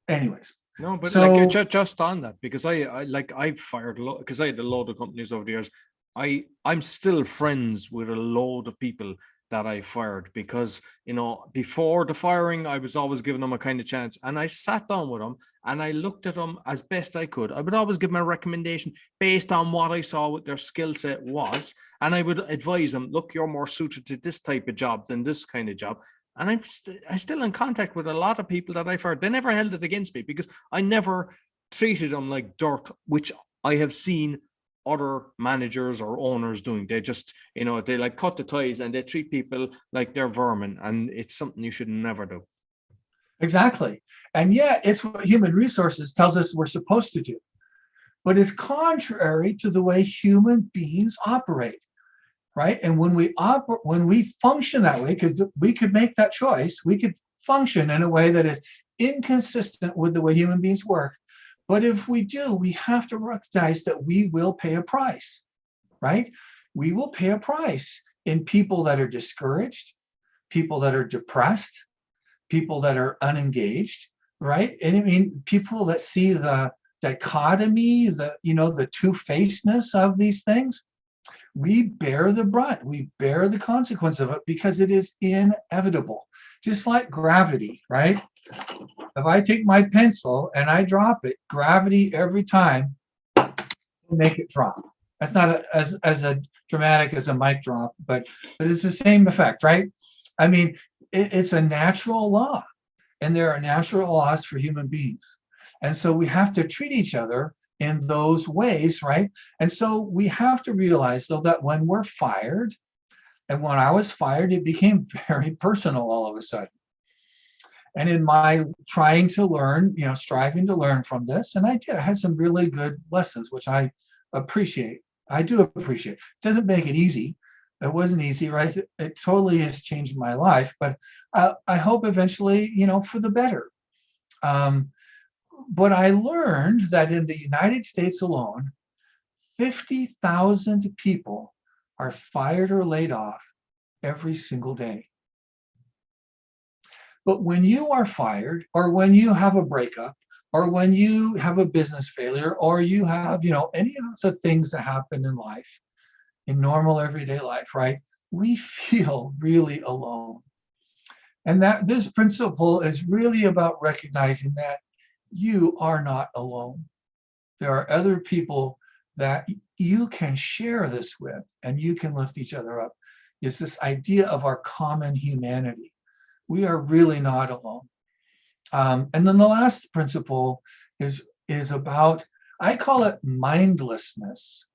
anyways. No, but so, just on that, because I've fired a lot, because I had a load of companies over the years. I'm still friends with a load of people that I fired, because before the firing, I was always giving them a kind of chance, and I sat down with them and I looked at them as best I could. I would always give them a recommendation based on what I saw what their skill set was, and I would advise them, look, you're more suited to this type of job than this kind of job. And I'm still in contact with a lot of people that I've heard. They never held it against me because I never treated them like dirt, which I have seen other managers or owners doing. They just, they like cut the ties and they treat people like they're vermin. And it's something you should never do. Exactly. And yet it's what human resources tells us we're supposed to do. But it's contrary to the way human beings operate. Right. And when we function that way, because we could make that choice, we could function in a way that is inconsistent with the way human beings work. But if we do, we have to recognize that we will pay a price. Right. We will pay a price in people that are discouraged, people that are depressed, people that are unengaged. Right. And I mean, people that see the dichotomy, the two-facedness of these things. We bear the brunt, we bear the consequence of it because it is inevitable, just like gravity, right? If I take my pencil and I drop it, gravity every time will make it drop. That's not as a dramatic as a mic drop, but it's the same effect, right? I mean, it's a natural law, and there are natural laws for human beings. And so we have to treat each other in those ways, right? And so we have to realize, though, that when we're fired, and when I was fired, it became very personal all of a sudden. And in my trying to learn, striving to learn from this, and I had some really good lessons, which I appreciate. I do appreciate. It doesn't make it easy. It wasn't easy, right? It totally has changed my life, but I hope eventually, for the better. But I learned that in the United States alone, 50,000 people are fired or laid off every single day. But when you are fired, or when you have a breakup, or when you have a business failure, or you have, any of the things that happen in life, in normal everyday life, right? We feel really alone. And that this principle is really about recognizing that you are not alone. There are other people that you can share this with, and you can lift each other up. It's this idea of our common humanity. We are really not alone. And then the last principle is about, I call it mindlessness.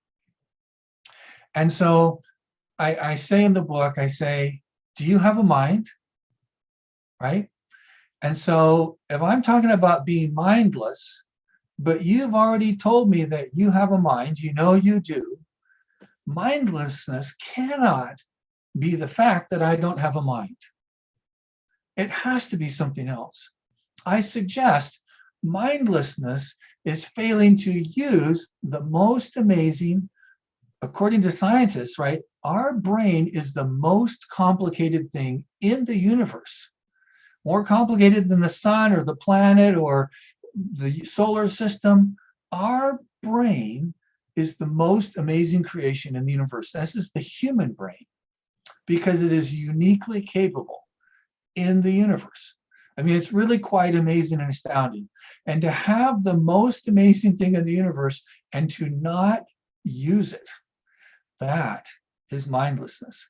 And so I say in the book, I say, do you have a mind? Right? And so if I'm talking about being mindless, but you've already told me that you have a mind, you do, mindlessness cannot be the fact that I don't have a mind. It has to be something else. I suggest mindlessness is failing to use the most amazing, according to scientists, right? Our brain is the most complicated thing in the universe, more complicated than the sun or the planet or the solar system. Our brain is the most amazing creation in the universe. This is the human brain, because it is uniquely capable in the universe. I mean, it's really quite amazing and astounding. And to have the most amazing thing in the universe and to not use it, that is mindlessness.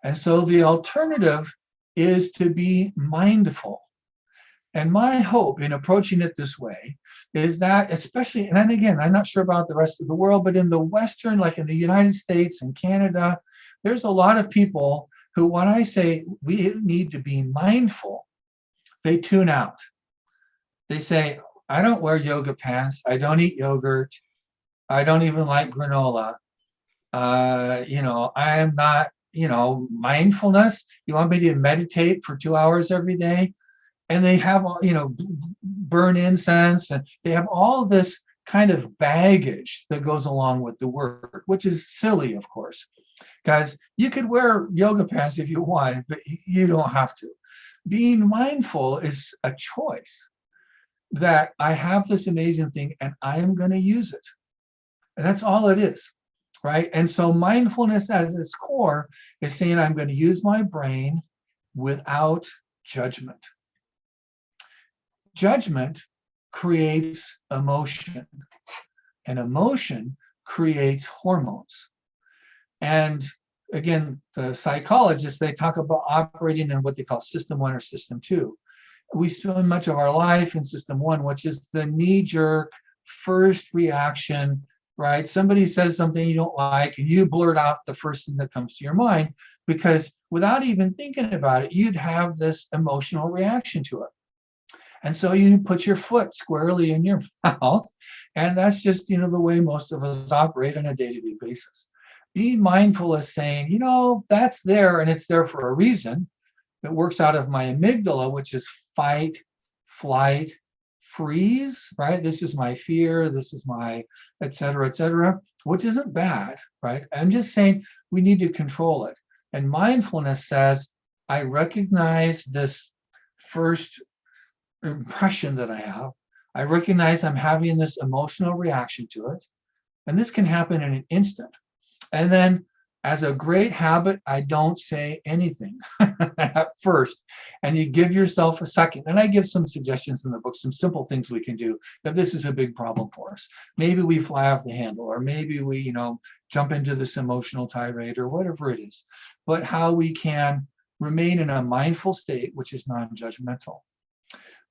And so the alternative is to be mindful. And my hope in approaching it this way is that, especially, and then again, I'm not sure about the rest of the world, but in the Western, like in the United States and Canada, there's a lot of people who, when I say we need to be mindful, they tune out. They say, I don't wear yoga pants. I don't eat yogurt. I don't even like granola. I am not, mindfulness. You want me to meditate for 2 hours every day? And they have, burn incense, and they have all this kind of baggage that goes along with the word, which is silly, of course. Guys, you could wear yoga pants if you want, but you don't have to. Being mindful is a choice that I have this amazing thing and I am going to use it. And that's all it is, right? And so mindfulness at its core is saying I'm going to use my brain without judgment. Judgment creates emotion, and emotion creates hormones. And again, the psychologists, they talk about operating in what they call system 1 or system 2. We spend much of our life in system 1, which is the knee-jerk first reaction, right? Somebody says something you don't like, and you blurt out the first thing that comes to your mind, because without even thinking about it, you'd have this emotional reaction to it. And so you put your foot squarely in your mouth, and that's just, the way most of us operate on a day-to-day basis. Being mindful is saying, that's there, and it's there for a reason. It works out of my amygdala, which is fight, flight, freeze, right? This is my fear, this is my et cetera, which isn't bad, right? I'm just saying we need to control it. And mindfulness says, I recognize this first impression that I have. I recognize I'm having this emotional reaction to it. And this can happen in an instant. And then As a great habit, I don't say anything at first, and you give yourself a second. And I give some suggestions in the book, some simple things we can do if this is a big problem for us. Maybe we fly off the handle, or maybe we, jump into this emotional tirade, or whatever it is. But how we can remain in a mindful state, which is non-judgmental.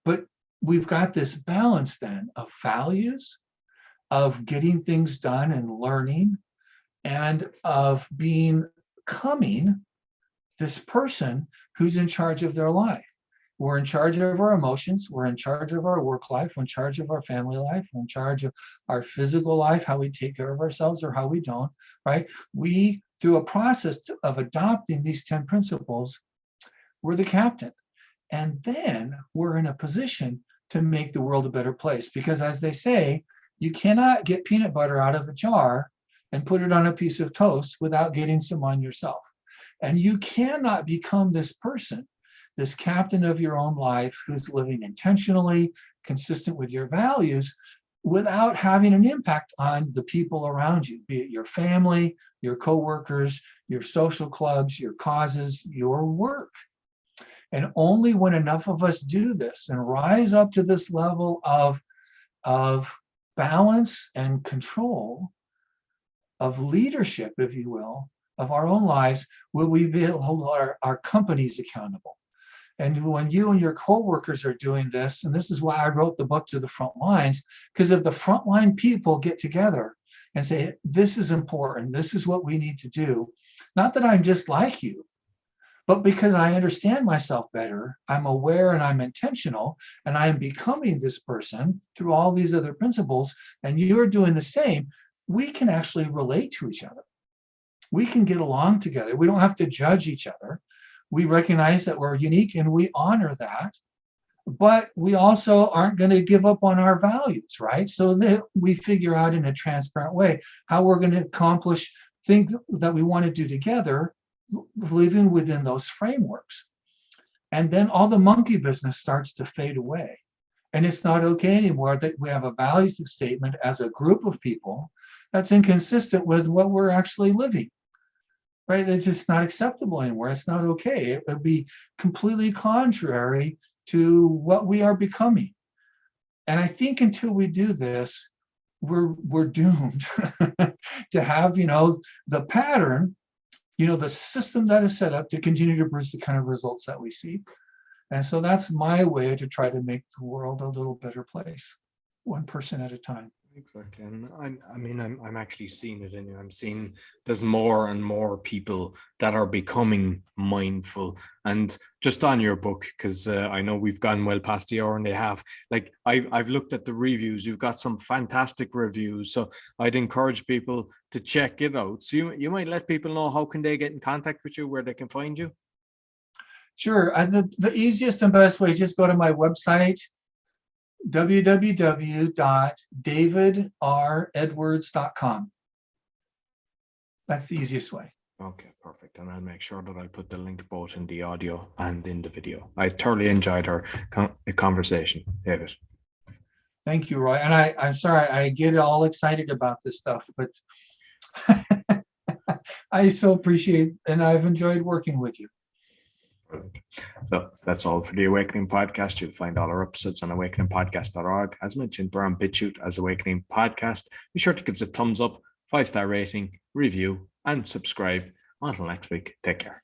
But we've got this balance then of values, of getting things done and learning, and of becoming this person who's in charge of their life. We're in charge of our emotions. We're in charge of our work life. We're in charge of our family life. We're in charge of our physical life, how we take care of ourselves or how we don't, right? We, through a process of adopting these 10 principles, we're the captain. And then we're in a position to make the world a better place. Because as they say, you cannot get peanut butter out of a jar and put it on a piece of toast without getting some on yourself. And you cannot become this person, this captain of your own life who's living intentionally, consistent with your values, without having an impact on the people around you, be it your family, your coworkers, your social clubs, your causes, your work. And only when enough of us do this and rise up to this level of balance and control, of leadership, if you will, of our own lives, will we be able to hold our companies accountable. And when you and your coworkers are doing this, and this is why I wrote the book To the Front Lines, because if the frontline people get together and say, this is important, this is what we need to do, not that I'm just like you, but because I understand myself better, I'm aware and I'm intentional, and I am becoming this person through all these other principles, and you're doing the same, we can actually relate to each other. We can get along together. We don't have to judge each other. We recognize that we're unique and we honor that, but we also aren't going to give up on our values, right? So that we figure out in a transparent way how we're going to accomplish things that we want to do together, living within those frameworks. And then all the monkey business starts to fade away. And it's not okay anymore that we have a values statement as a group of people that's inconsistent with what we're actually living, right? It's just not acceptable anymore. It's not okay. It would be completely contrary to what we are becoming. And I think until we do this, we're doomed to have, the pattern, the system that is set up to continue to produce the kind of results that we see. And so that's my way to try to make the world a little better place, one person at a time. Exactly. And I'm actually seeing it in you. I'm seeing there's more and more people that are becoming mindful. And just on your book, because I know we've gone well past the hour and a half, like I've looked at the reviews. You've got some fantastic reviews. So I'd encourage people to check it out. So you might let people know how can they get in contact with you, where they can find you? Sure. The easiest and best way is just go to my website, www.davidredwards.com. That's the easiest way. Okay, perfect. And I'll make sure that I put the link both in the audio and in the video. I thoroughly enjoyed our conversation, David. Thank you, Roy. And I'm sorry, I get all excited about this stuff, but I so appreciate, and I've enjoyed working with you. So that's all for the Awakening Podcast. You'll find all our episodes on awakeningpodcast.org. As mentioned, we're on BitChute as Awakening Podcast. Be sure to give us a thumbs up, 5-star rating, review, and subscribe. Until next week, take care.